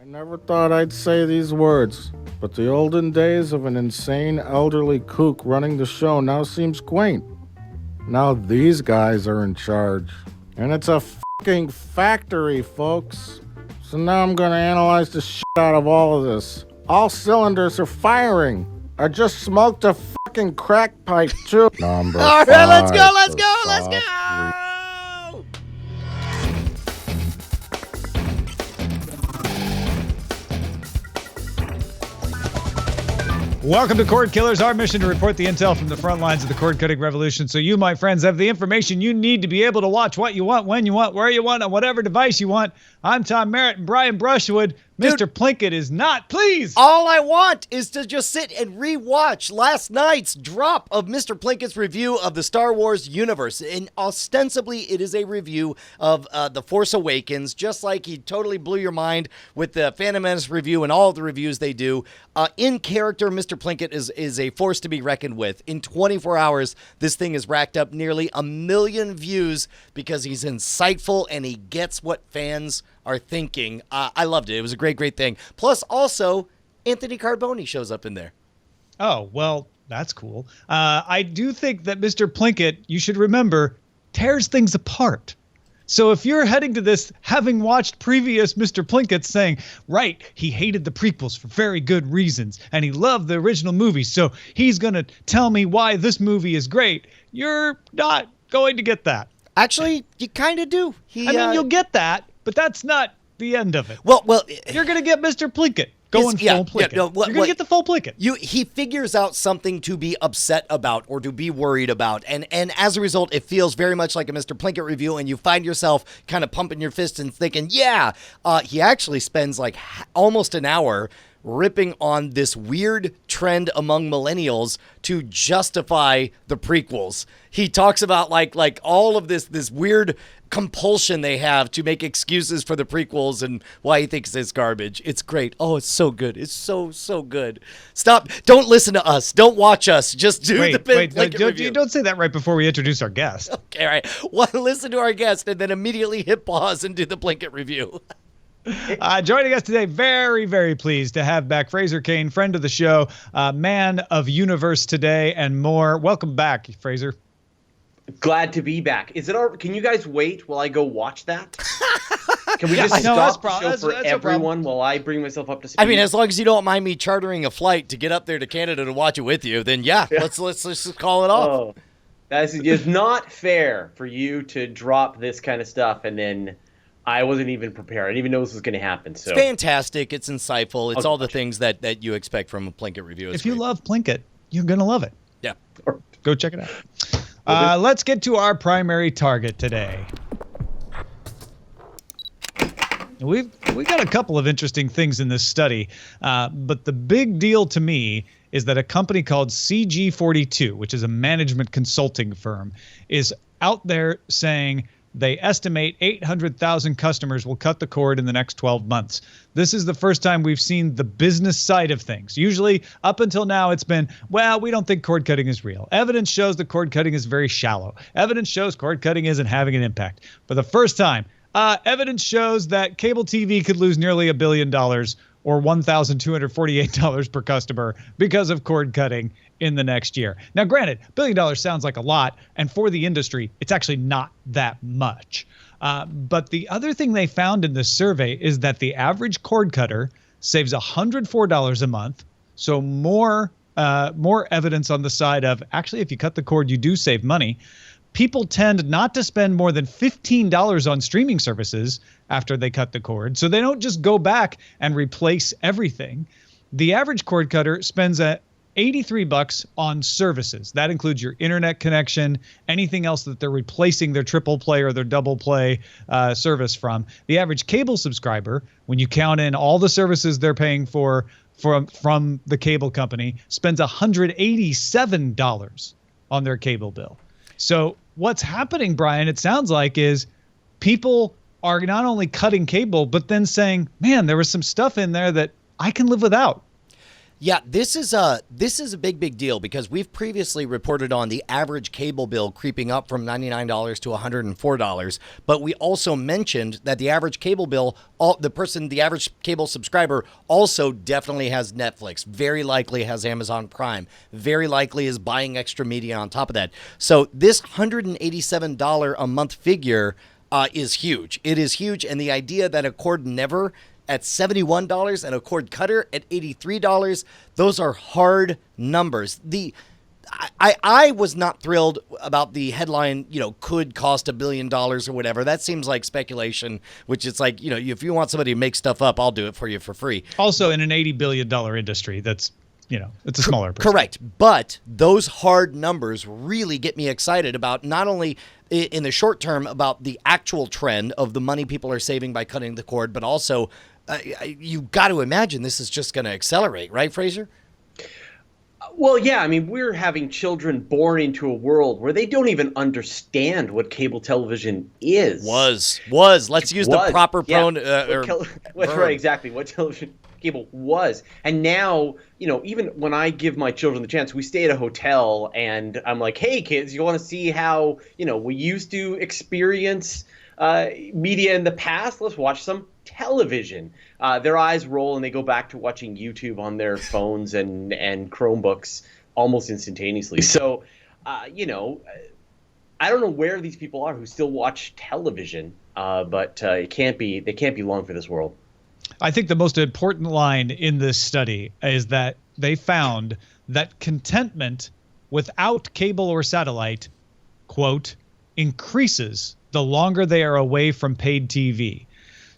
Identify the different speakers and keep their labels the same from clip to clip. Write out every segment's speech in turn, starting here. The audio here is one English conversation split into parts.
Speaker 1: I never thought I'd say these words, but the olden days of an insane elderly kook running the show now seems quaint. Now these guys are in charge. And it's a fucking factory, folks. So now I'm gonna analyze the shit out of all of this. All cylinders are firing. I just smoked a fucking crack pipe, too. Number
Speaker 2: All right, let's go.
Speaker 3: Welcome to Cordkillers, our mission to report the intel from the front lines of the cord-cutting revolution so you, my friends, have the information you need to be able to watch what you want, when you want, where you want, on whatever device you want. I'm Tom Merritt and Brian Brushwood. Mr. Plinkett is not pleased.
Speaker 2: All I want is to just sit and rewatch last night's drop of Mr. Plinkett's review of the Star Wars universe. And ostensibly, it is a review of The Force Awakens, just like he totally blew your mind with the Phantom Menace review and all of the reviews they do. In character, Mr. Plinkett is a force to be reckoned with. In 24 hours, this thing has racked up nearly 1 million views because he's insightful and he gets what fans are thinking. I loved it. It was a great thing. Plus, also, Anthony Carboni shows up in there.
Speaker 3: Oh, well, that's cool. I do think that Mr. Plinkett, you should remember, tears things apart. So if you're heading to this having watched previous Mr. Plinkett saying, right, he hated the prequels for very good reasons, and he loved the original movies, so he's going to tell me why this movie is great, you're not going to get that.
Speaker 2: Actually, you kind of do.
Speaker 3: You'll get that, but that's not the end of it.
Speaker 2: Well,
Speaker 3: you're going to get Mr. Plinkett going full Plinkett. You're going to get the full Plinkett.
Speaker 2: He figures out something to be upset about or to be worried about. And as a result, it feels very much like a Mr. Plinkett review, and you find yourself kind of pumping your fist and thinking, he actually spends like almost an hour ripping on this weird trend among millennials to justify the prequels. He talks about like all of this weird compulsion they have to make excuses for the prequels and why he thinks it's garbage. It's great. Oh, it's so good. It's so good. Stop. Don't listen to us. Don't watch us. Just do the Plinkett review.
Speaker 3: Don't say that right before we introduce our guest.
Speaker 2: Okay, all right. Well, listen to our guest and then immediately hit pause and do the Plinkett review.
Speaker 3: Joining us today, very, very pleased to have back Fraser Cain, friend of the show, man of Universe Today, and more. Welcome back, Fraser.
Speaker 4: Glad to be back. Can you guys wait while I go watch that? Can we just stop the show for everyone while I bring myself up to speed?
Speaker 2: I mean, as long as you don't mind me chartering a flight to get up there to Canada to watch it with you, then let's just call it off.
Speaker 4: Oh, it's not fair for you to drop this kind of stuff and then I wasn't even prepared. I didn't even know this was going to happen. So
Speaker 2: it's fantastic. It's insightful. It's all the things that you expect from a Plinkett review.
Speaker 3: If you love Plinkett, you're going to love it.
Speaker 2: Yeah.
Speaker 3: Go check it out. Let's get to our primary target today. We got a couple of interesting things in this study, but the big deal to me is that a company called CG42, which is a management consulting firm, is out there saying they estimate 800,000 customers will cut the cord in the next 12 months. This is the first time we've seen the business side of things. Usually, up until now, it's been, well, we don't think cord cutting is real. Evidence shows that cord cutting is very shallow. Evidence shows cord cutting isn't having an impact. For the first time, evidence shows that cable TV could lose nearly $1 billion or $1,248 per customer because of cord cutting in the next year. Now, granted, $1 billion sounds like a lot, and for the industry, it's actually not that much. But the other thing they found in this survey is that the average cord cutter saves $104 a month, so more evidence on the side of, actually, if you cut the cord, you do save money. People tend not to spend more than $15 on streaming services after they cut the cord, so they don't just go back and replace everything. The average cord cutter spends $83 on services. That includes your internet connection, anything else that they're replacing their triple play or their double play service from. The average cable subscriber, when you count in all the services they're paying for from the cable company, spends $187 on their cable bill. So what's happening, Brian, it sounds like, is people are not only cutting cable, but then saying, man, there was some stuff in there that I can live without.
Speaker 2: Yeah, this is a big deal because we've previously reported on the average cable bill creeping up from $99 to $104, but we also mentioned that the average cable bill, the average cable subscriber also definitely has Netflix, very likely has Amazon Prime, very likely is buying extra media on top of that. So this $187 a month figure is huge. It is huge, and the idea that a cord never at $71 and a cord cutter at $83, those are hard numbers. I was not thrilled about the headline, could cost $1 billion or whatever. That seems like speculation, which is like, if you want somebody to make stuff up, I'll do it for you for free.
Speaker 3: Also in an $80 billion industry, that's, it's a smaller percentage.
Speaker 2: Correct. But those hard numbers really get me excited about not only in the short term about the actual trend of the money people are saving by cutting the cord, but also you got to imagine this is just going to accelerate, right, Fraser?
Speaker 4: Well, yeah. I mean, we're having children born into a world where they don't even understand what cable television is.
Speaker 2: Let's use the proper pronoun.
Speaker 4: Right, exactly. What television cable was. And now, even when I give my children the chance, we stay at a hotel and I'm like, hey, kids, you want to see how, we used to experience media in the past? Let's watch some television. Their eyes roll and they go back to watching YouTube on their phones and Chromebooks almost instantaneously. So, I don't know where these people are who still watch television, but they can't be long for this world.
Speaker 3: I think the most important line in this study is that they found that contentment without cable or satellite, quote, increases the longer they are away from paid TV.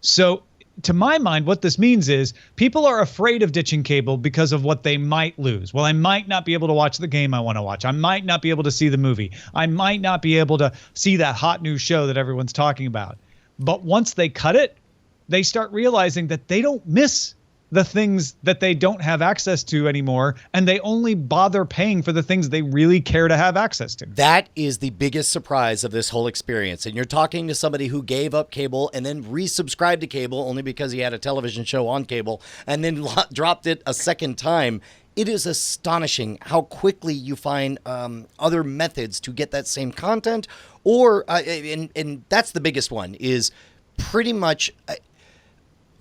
Speaker 3: So to my mind, what this means is people are afraid of ditching cable because of what they might lose. Well, I might not be able to watch the game I want to watch. I might not be able to see the movie. I might not be able to see that hot new show that everyone's talking about. But once they cut it, they start realizing that they don't miss the things that they don't have access to anymore, and they only bother paying for the things they really care to have access to.
Speaker 2: That is the biggest surprise of this whole experience. And you're talking to somebody who gave up cable and then resubscribed to cable only because he had a television show on cable and then dropped it a second time. It is astonishing how quickly you find other methods to get that same content, or and that's the biggest one, is pretty much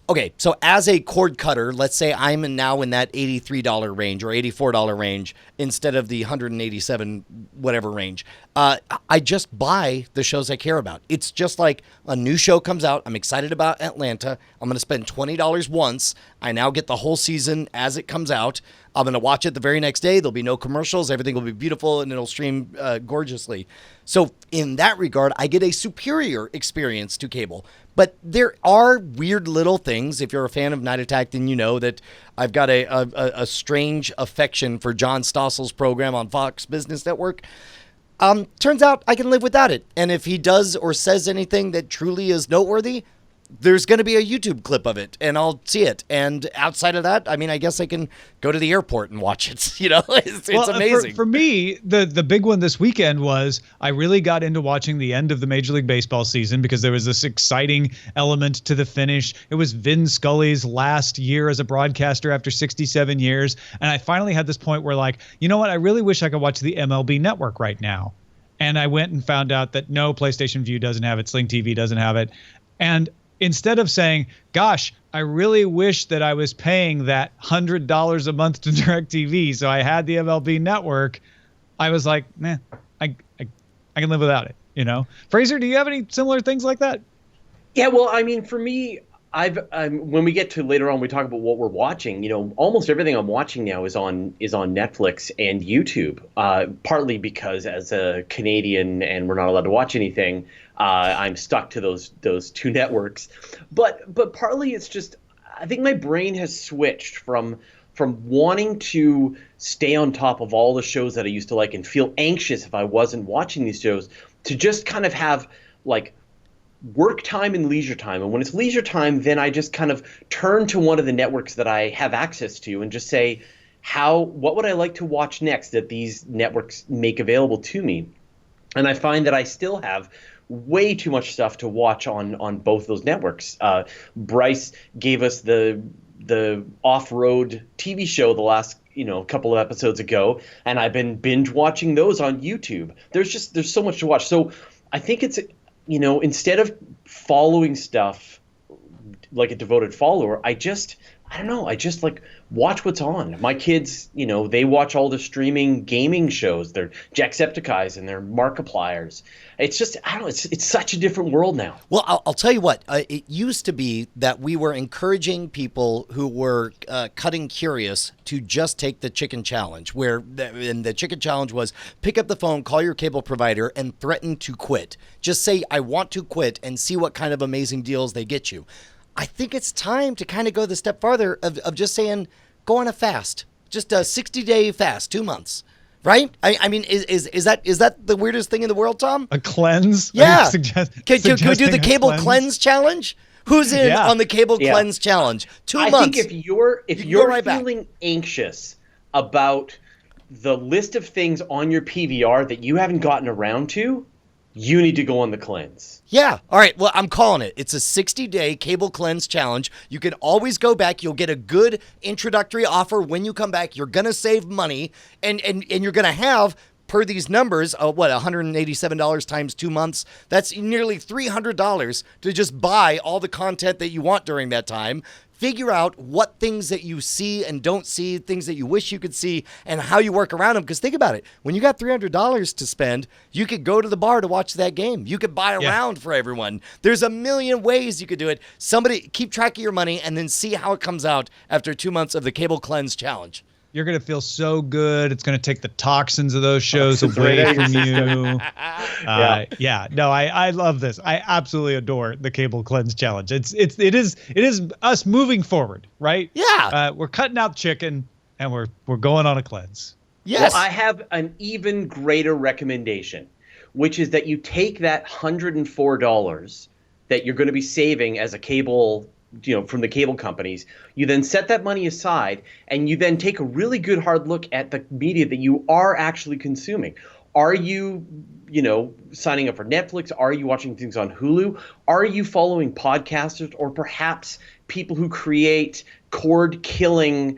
Speaker 2: okay, so as a cord cutter, let's say I'm now in that $83 range or $84 range instead of the $187 whatever range. I just buy the shows I care about. It's just like a new show comes out. I'm excited about Atlanta. I'm going to spend $20 once. I now get the whole season as it comes out. I'm going to watch it the very next day. There'll be no commercials. Everything will be beautiful, and it'll stream gorgeously. So in that regard, I get a superior experience to cable. But there are weird little things. If you're a fan of Night Attack, then you know that I've got a strange affection for John Stossel's program on Fox Business Network. Turns out I can live without it. And if he does or says anything that truly is noteworthy, there's going to be a YouTube clip of it, and I'll see it. And outside of that, I mean, I guess I can go to the airport and watch it. It's amazing.
Speaker 3: For me, the big one this weekend was I really got into watching the end of the Major League Baseball season because there was this exciting element to the finish. It was Vin Scully's last year as a broadcaster after 67 years. And I finally had this point where, like, you know what? I really wish I could watch the MLB Network right now. And I went and found out that no, PlayStation Vue doesn't have it. Sling TV doesn't have it. And instead of saying, gosh, I really wish that I was paying that $100 a month to DirecTV so I had the MLB Network, I was like, man, I can live without it, Fraser, do you have any similar things like that?
Speaker 4: Yeah, well, I mean, for me, when we get to later on, we talk about what we're watching. Almost everything I'm watching now is on Netflix and YouTube. Partly because as a Canadian and we're not allowed to watch anything, I'm stuck to those two networks. But partly it's just I think my brain has switched from wanting to stay on top of all the shows that I used to like and feel anxious if I wasn't watching these shows to just kind of have like work time and leisure time. And when it's leisure time, then I just kind of turn to one of the networks that I have access to and just say, what would I like to watch next that these networks make available to me? And I find that I still have way too much stuff to watch on both those networks. Bryce gave us the the off-road TV show the last couple of episodes ago, and I've been binge watching those on YouTube. There's so much to watch. So I think it's instead of following stuff like a devoted follower, I don't know. I just like watch what's on. My kids, they watch all the streaming gaming shows. They're Jacksepticeyes and they're Markipliers. It's just, I don't know. It's such a different world now.
Speaker 2: Well, I'll tell you what. It used to be that we were encouraging people who were cutting curious to just take the chicken challenge, and the chicken challenge was pick up the phone, call your cable provider, and threaten to quit. Just say, I want to quit, and see what kind of amazing deals they get you. I think it's time to kind of go the step farther of just saying, go on a fast, just a 60-day fast, 2 months, right? I mean, is that the weirdest thing in the world, Tom?
Speaker 3: A cleanse?
Speaker 2: Yeah. Can we do the cable cleanse challenge? Who's in on the cable cleanse challenge? 2 months.
Speaker 4: I think if you're feeling
Speaker 2: back.
Speaker 4: anxious about the list of things on your PVR that you haven't gotten around to, you need to go on the cleanse.
Speaker 2: Yeah. All right. Well, I'm calling it. It's a 60-day cable cleanse challenge. You can always go back. You'll get a good introductory offer when you come back. You're going to save money, and you're going to have, per these numbers, $187 times 2 months. That's nearly $300 to just buy all the content that you want during that time. Figure out what things that you see and don't see, things that you wish you could see, and how you work around them. Because think about it. When you got $300 to spend, you could go to the bar to watch that game. You could buy a round for everyone. There's a million ways you could do it. Somebody keep track of your money and then see how it comes out after 2 months of the cable cleanse challenge.
Speaker 3: You're going to feel so good. It's going to take the toxins of those shows away from you. No, I love this. I absolutely adore the cable cleanse challenge. It is us moving forward, right?
Speaker 2: Yeah.
Speaker 3: We're cutting out chicken and we're going on a cleanse.
Speaker 2: Yes.
Speaker 4: Well, I have an even greater recommendation, which is that you take that $104 that you're going to be saving as a cable from the cable companies, you then set that money aside and you then take a really good hard look at the media that you are actually consuming. Are you, signing up for Netflix? Are you watching things on Hulu? Are you following podcasters or perhaps people who create cord-killing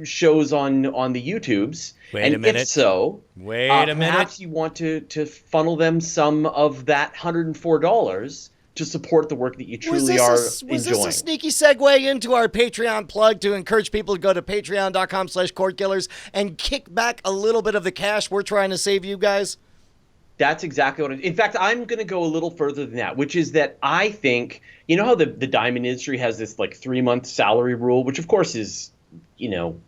Speaker 4: shows on the YouTubes?
Speaker 2: Wait a minute.
Speaker 4: If so, perhaps you want to funnel them some of that $104 to support the work that you truly are enjoying.
Speaker 2: Was this a sneaky segue into our Patreon plug to encourage people to go to patreon.com/Cordkillers and kick back a little bit of the cash we're trying to save you guys?
Speaker 4: That's exactly what in fact, I'm going to go a little further than that, which is that I think, how the diamond industry has this like 3-month salary rule, which of course is, them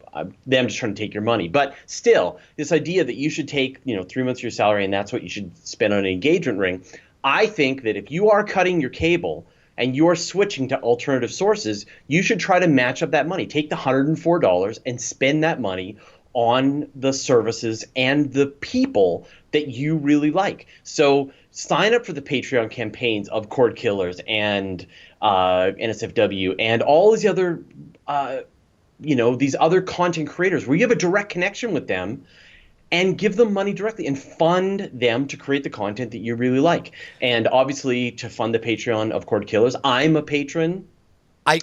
Speaker 4: just trying to take your money. But still, this idea that you should take, 3 months of your salary and that's what you should spend on an engagement ring. I think that if you are cutting your cable and you're switching to alternative sources, you should try to match up that money. Take the $104 and spend that money on the services and the people that you really like. So sign up for the Patreon campaigns of Cordkillers and NSFW and all these other, these other content creators where you have a direct connection with them. And give them money directly and fund them to create the content that you really like. And obviously, to fund the Patreon of Cordkillers, I'm a patron. I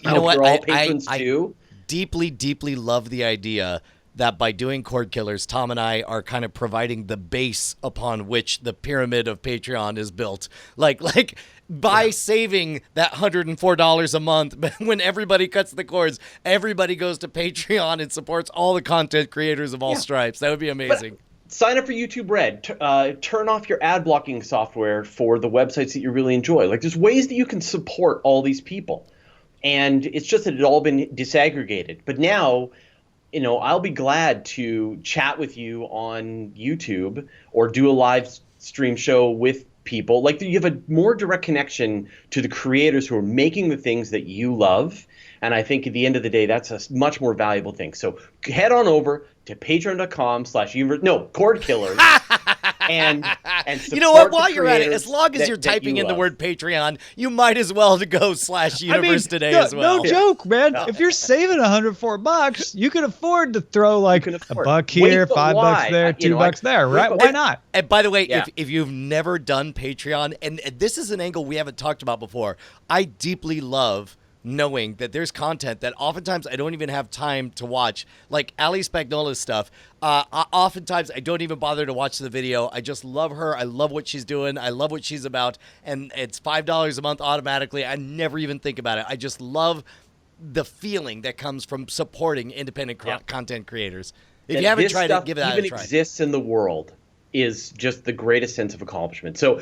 Speaker 2: deeply, deeply love the idea that by doing Cordkillers, Tom and I are kind of providing the base upon which the pyramid of Patreon is built. Like by saving that $104 a month, when everybody cuts the cords, everybody goes to Patreon and supports all the content creators of all stripes. That would be amazing.
Speaker 4: But sign up for YouTube Red. Turn off your ad blocking software for the websites that you really enjoy. Like, there's ways that you can support all these people. And it's just that it all been disaggregated. But now, I'll be glad to chat with you on YouTube or do a live stream show with people. Like, you have a more direct connection to the creators who are making the things that you love. And I think at the end of the day, that's a much more valuable thing. So head on over to patreon.com/Cordkillers and support
Speaker 2: you know what? While
Speaker 4: the
Speaker 2: you're at it,
Speaker 4: creators
Speaker 2: as long as you're typing in the word Patreon, you might as well go /universe today as well.
Speaker 3: No joke, man. If you're saving $104, you can afford to throw like a buck here, $5 there, $2 there, right? Why not?
Speaker 2: And by the way, if you've never done Patreon, and this is an angle we haven't talked about before, I deeply love knowing that there's content that oftentimes I don't even have time to watch, like Ali Spagnola's stuff. Oftentimes I don't even bother to watch the video. I just love her. I love what she's doing. I love what she's about. And it's $5 a month automatically. I never even think about it. I just love the feeling that comes from supporting independent content creators. If you haven't tried it, give that a try.
Speaker 4: Even exists in the world is just the greatest sense of accomplishment. So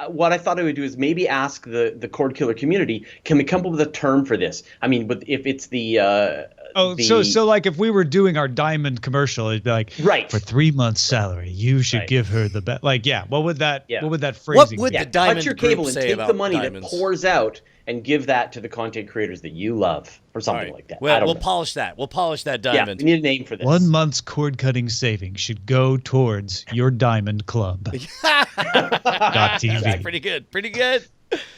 Speaker 4: what I thought I would do is maybe ask the Cordkiller community, can we come up with a term for this? I mean, but if it's
Speaker 3: so like if we were doing our diamond commercial, it'd be like,
Speaker 4: right,
Speaker 3: for 3 months salary, you should give her the best. Like, what would that phrasing
Speaker 2: what would
Speaker 3: be?
Speaker 2: the diamond
Speaker 4: cut your
Speaker 2: group
Speaker 4: cable and
Speaker 2: say
Speaker 4: take
Speaker 2: about
Speaker 4: the money
Speaker 2: diamonds?
Speaker 4: that pours out and give that to the content creators that you love, or something like that.
Speaker 2: Well, we'll polish that. We'll polish that diamond.
Speaker 4: Yeah, we need a name for this.
Speaker 3: 1 month's cord cutting savings should go towards your diamond club. .tv.
Speaker 2: Pretty good. Pretty good.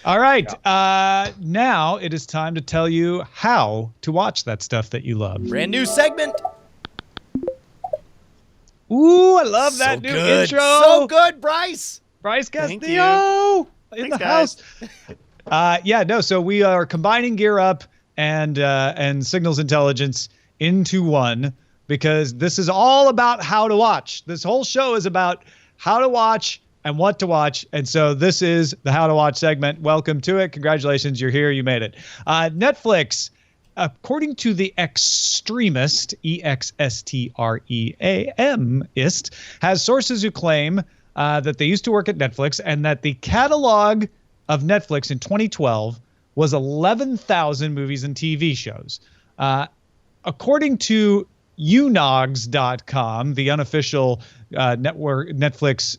Speaker 3: All right. Now it is time to tell you how to watch that stuff that you love.
Speaker 2: Brand new segment.
Speaker 3: Ooh, I love that new intro.
Speaker 2: So good, Bryce.
Speaker 3: Bryce Castillo in the house. So we are combining Gear Up and Signals Intelligence into one, because this is all about how to watch. This whole show is about how to watch and what to watch. And so this is the How to Watch segment. Welcome to it. Congratulations. You're here. You made it. Netflix, according to the Extremist, EXSTREAMist, has sources who claim that they used to work at Netflix and that the catalog of Netflix in 2012 was 11,000 movies and TV shows. According to unogs.com, the unofficial Netflix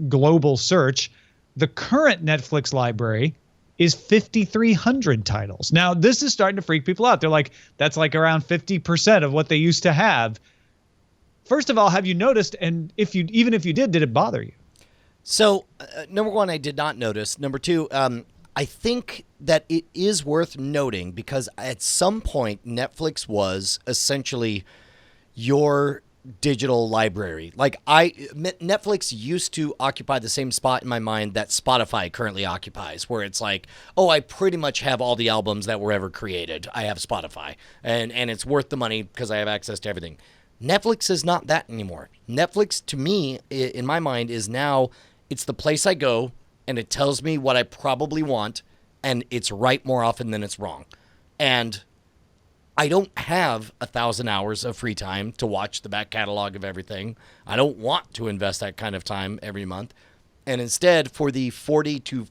Speaker 3: global search, the current Netflix library is 5,300 titles. Now, this is starting to freak people out. They're like, that's like around 50% of what they used to have. First of all, have you noticed? And even if you did it bother you?
Speaker 2: So, number one, I did not notice. Number two, I think that it is worth noting because at some point, Netflix was essentially your digital library. Like Netflix used to occupy the same spot in my mind that Spotify currently occupies, where it's like, oh, I pretty much have all the albums that were ever created. I have Spotify, and it's worth the money because I have access to everything. Netflix is not that anymore. Netflix, to me, in my mind, is now, it's the place I go, and it tells me what I probably want, and it's right more often than it's wrong. And I don't have 1,000 hours of free time to watch the back catalog of everything. I don't want to invest that kind of time every month. And instead, for the 20 to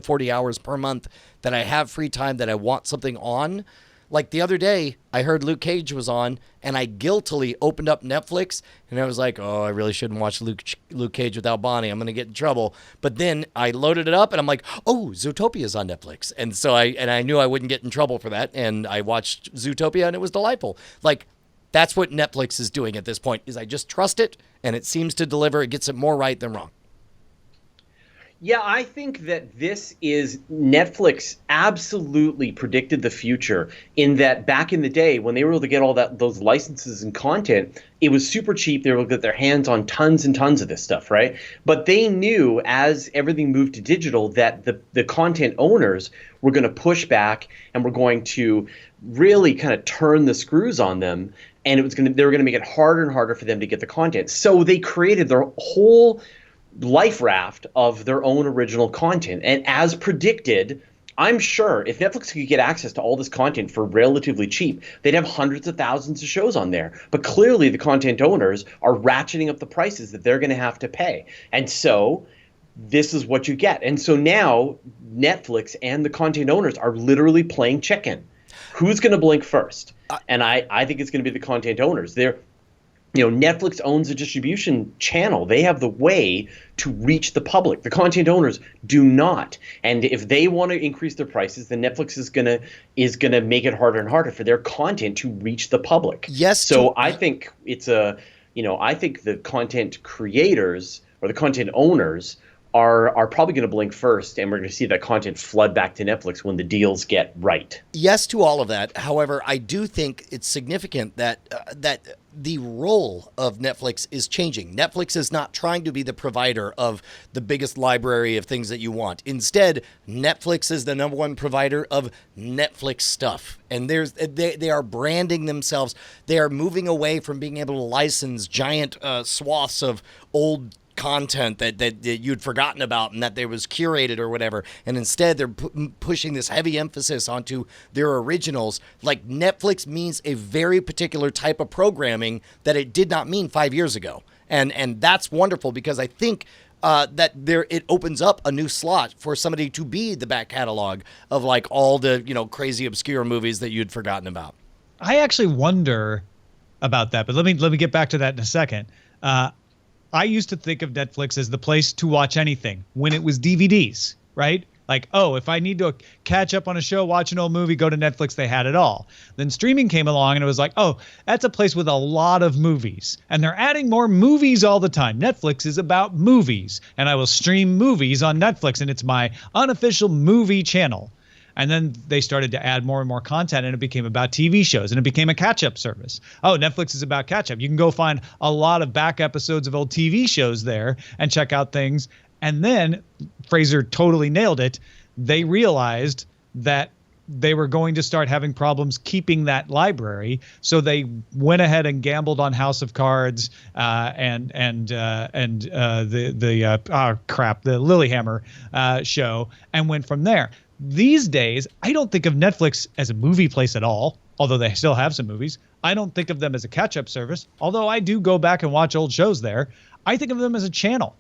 Speaker 2: 40 hours per month that I have free time that I want something on, like the other day, I heard Luke Cage was on, and I guiltily opened up Netflix, and I was like, oh, I really shouldn't watch Luke Cage without Bonnie. I'm going to get in trouble. But then I loaded it up, and I'm like, oh, Zootopia's on Netflix. And so I knew I wouldn't get in trouble for that, and I watched Zootopia, and it was delightful. Like, that's what Netflix is doing at this point, is I just trust it, and it seems to deliver. It gets it more right than wrong.
Speaker 4: Yeah, I think that this is Netflix absolutely predicted the future in that back in the day when they were able to get all those licenses and content, it was super cheap. They were able to get their hands on tons and tons of this stuff, right? But they knew as everything moved to digital that the content owners were going to push back and were going to really kind of turn the screws on them, and they were going to make it harder and harder for them to get the content. So they created their whole life raft of their own original content. And as predicted, I'm sure if Netflix could get access to all this content for relatively cheap, they'd have hundreds of thousands of shows on there. But clearly the content owners are ratcheting up the prices that they're going to have to pay. And so this is what you get. And so now Netflix and the content owners are literally playing chicken. Who's going to blink first? And I think it's going to be the content owners. Netflix owns a distribution channel. They have the way to reach the public. The content owners do not. And if they want to increase their prices, then Netflix is gonna make it harder and harder for their content to reach the public.
Speaker 2: Yes.
Speaker 4: So I think I think the content creators or the content owners are probably going to blink first, and we're going to see that content flood back to Netflix when the deals get right.
Speaker 2: Yes to all of that. However, I do think it's significant that the role of Netflix is changing. Netflix is not trying to be the provider of the biggest library of things that you want. Instead, Netflix is the number one provider of Netflix stuff. And they are branding themselves. They are moving away from being able to license giant swaths of old content that you'd forgotten about and that there was curated or whatever, and instead they're pushing this heavy emphasis onto their originals. Like, Netflix means a very particular type of programming that it did not mean 5 years ago, and that's wonderful, because I think that it opens up a new slot for somebody to be the back catalog of like all the crazy obscure movies that you'd forgotten about.
Speaker 3: I actually wonder about that, but let me get back to that in a second. I used to think of Netflix as the place to watch anything when it was DVDs, right? Like, oh, if I need to catch up on a show, watch an old movie, go to Netflix, they had it all. Then streaming came along and it was like, oh, that's a place with a lot of movies. And they're adding more movies all the time. Netflix is about movies. And I will stream movies on Netflix, and it's my unofficial movie channel. And then they started to add more and more content, and it became about TV shows, and it became a catch-up service. Oh, Netflix is about catch-up. You can go find a lot of back episodes of old TV shows there and check out things. And then Fraser totally nailed it. They realized that they were going to start having problems keeping that library, so they went ahead and gambled on House of Cards the Lilyhammer show, and went from there. These days, I don't think of Netflix as a movie place at all, although they still have some movies. I don't think of them as a catch-up service, although I do go back and watch old shows there. I think of them as a channel.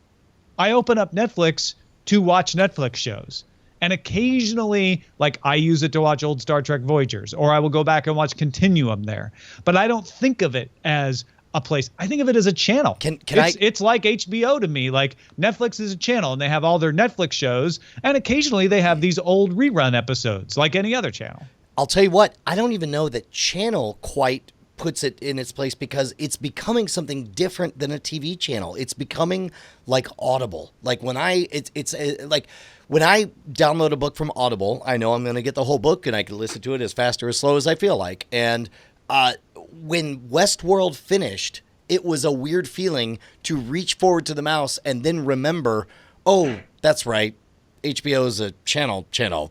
Speaker 3: I open up Netflix to watch Netflix shows. And occasionally, like, I use it to watch old Star Trek Voyagers, or I will go back and watch Continuum there. But I don't think of it as a place. I think of it as a channel. It's like HBO to me. Like, Netflix is a channel, and they have all their Netflix shows, and occasionally they have these old rerun episodes like any other channel.
Speaker 2: I'll tell you what, I don't even know that channel quite puts it in its place, because it's becoming something different than a TV channel. It's becoming like Audible. Like, when I download a book from Audible, I know I'm going to get the whole book, and I can listen to it as fast or as slow as I feel like. And when Westworld finished, it was a weird feeling to reach forward to the mouse and then remember, oh, that's right, HBO is a channel.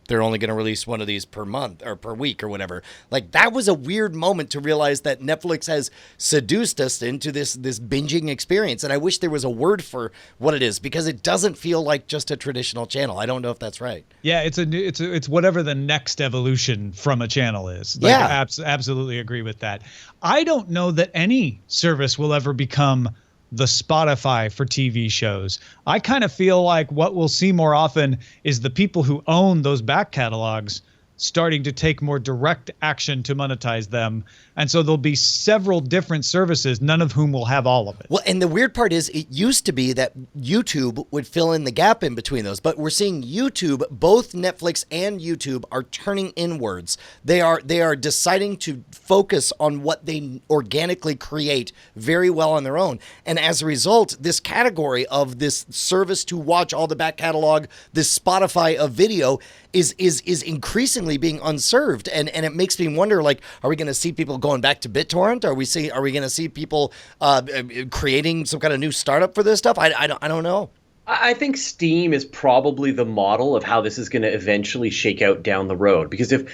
Speaker 2: They're only going to release one of these per month or per week or whatever. Like, that was a weird moment to realize that Netflix has seduced us into this binging experience. And I wish there was a word for what it is, because it doesn't feel like just a traditional channel. I don't know if that's right.
Speaker 3: Yeah, it's whatever the next evolution from a channel is. Like,
Speaker 2: yeah,
Speaker 3: absolutely agree with that. I don't know that any service will ever become the Spotify for TV shows. I kind of feel like what we'll see more often is the people who own those back catalogs starting to take more direct action to monetize them. And so there'll be several different services, none of whom will have all of it.
Speaker 2: Well, and the weird part is, it used to be that YouTube would fill in the gap in between those, but we're seeing YouTube, both Netflix and YouTube, are turning inwards. They are deciding to focus on what they organically create very well on their own. And as a result, this category of this service to watch all the back catalog, this Spotify of video, is increasingly being unserved, and it makes me wonder, like, are we going to see people going back to BitTorrent? Are we going to see people creating some kind of new startup for this stuff? I don't know.
Speaker 4: I think Steam is probably the model of how this is going to eventually shake out down the road, because if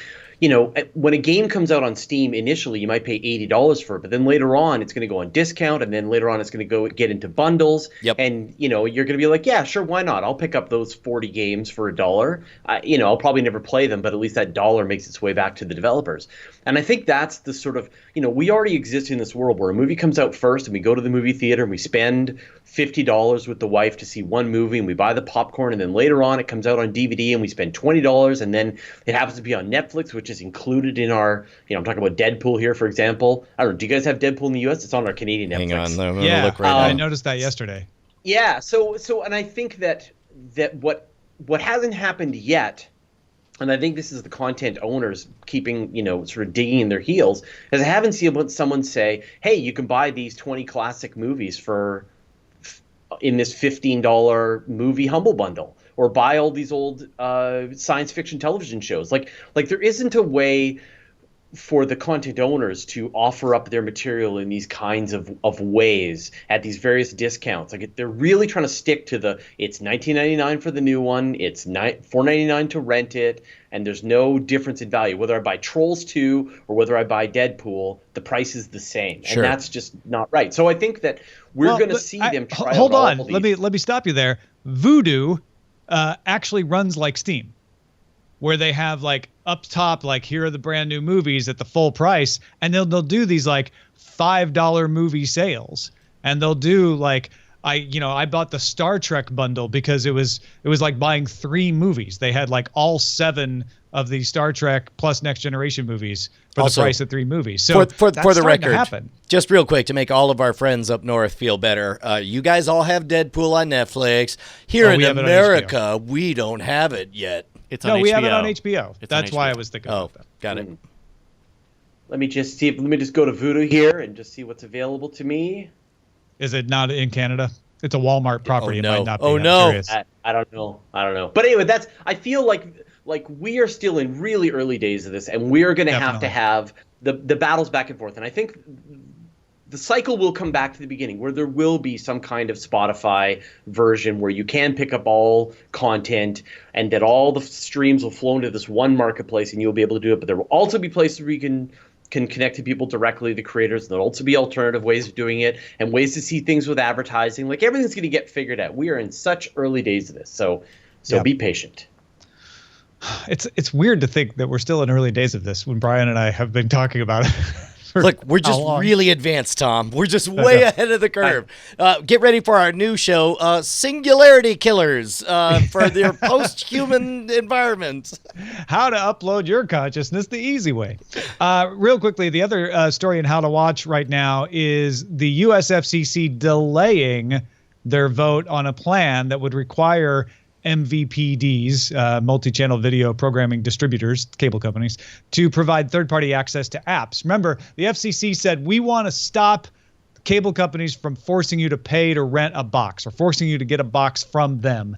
Speaker 4: when a game comes out on Steam, initially you might pay $80 for it, but then later on it's going to go on discount, and then later on it's going to go get into bundles.
Speaker 2: Yep.
Speaker 4: And you're going to be like, yeah, sure, why not? I'll pick up those 40 games for $1. I'll probably never play them, but at least that dollar makes its way back to the developers. And I think that's the sort of, we already exist in this world where a movie comes out first, and we go to the movie theater and we spend $50 with the wife to see one movie, and we buy the popcorn, and then later on it comes out on DVD and we spend $20, and then it happens to be on Netflix, which is included in our, I'm talking about Deadpool here, for example. I don't know, do you guys have Deadpool in the US? It's on our Canadian Netflix.
Speaker 2: Hang on, I'm gonna
Speaker 3: Yeah,
Speaker 2: look right now.
Speaker 3: I noticed that yesterday.
Speaker 4: Yeah, so and I think that what hasn't happened yet, and I think this is the content owners keeping, sort of digging in their heels, is I haven't seen someone say, hey, you can buy these 20 classic movies in this $15 movie Humble Bundle, or buy all these old science fiction television shows. Like there isn't a way for the content owners to offer up their material in these kinds of ways at these various discounts. Like they're really trying to stick to it's $19.99 for the new one, it's $4.99 to rent it, and there's no difference in value. Whether I buy Trolls 2 or whether I buy Deadpool, the price is the same.
Speaker 2: Sure.
Speaker 4: And that's just not right. So I think that we're going to see them try
Speaker 3: hold
Speaker 4: out
Speaker 3: on.
Speaker 4: all these.
Speaker 3: Let me stop you there. Vudu actually runs like Steam, where they have like up top, like here are the brand new movies at the full price, and they'll do these like $5 movie sales, and they'll do like I bought the Star Trek bundle because it was like buying 3 movies. They had like all 7 of the Star Trek plus Next Generation movies for
Speaker 2: Also,
Speaker 3: the price of 3 movies. So
Speaker 2: for
Speaker 3: that's
Speaker 2: the
Speaker 3: starting to
Speaker 2: record,
Speaker 3: happen.
Speaker 2: just real quick to make all of our friends up north feel better, you guys all have Deadpool on Netflix. Here in
Speaker 3: we have it on
Speaker 2: America, we don't have it yet.
Speaker 5: It's on HBO.
Speaker 3: We have it on HBO.
Speaker 5: It's
Speaker 3: That's
Speaker 5: on
Speaker 3: why I
Speaker 5: HBO.
Speaker 3: was thinking
Speaker 2: Oh,
Speaker 3: about that.
Speaker 2: got it.
Speaker 4: Let me just go to Vudu here and just see what's available to me.
Speaker 3: Is it not in Canada? It's a Walmart property.
Speaker 2: no.
Speaker 3: It might not be.
Speaker 2: Oh,
Speaker 3: I'm
Speaker 2: no.
Speaker 3: curious.
Speaker 4: I don't know. But anyway, I feel like we are still in really early days of this, and we are going to have to have the battles back and forth. And I think the cycle will come back to the beginning, where there will be some kind of Spotify version where you can pick up all content, and that all the streams will flow into this one marketplace, and you'll be able to do it. But there will also be places where you can connect to people directly, the creators. There'll also be alternative ways of doing it and ways to see things with advertising. Like everything's going to get figured out. We are in such early days of this, so be patient.
Speaker 3: It's weird to think that we're still in early days of this when Brian and I have been talking about it.
Speaker 2: Look, we're just really advanced, Tom. We're just way ahead of the curve. Get ready for our new show, Singularity Killers, for their post-human environment.
Speaker 3: How to upload your consciousness the easy way. Real quickly, the other story in How to Watch right now is the US FCC delaying their vote on a plan that would require MVPDs, multi-channel video programming distributors, cable companies, to provide third-party access to apps. Remember, the FCC said, we want to stop cable companies from forcing you to pay to rent a box or forcing you to get a box from them.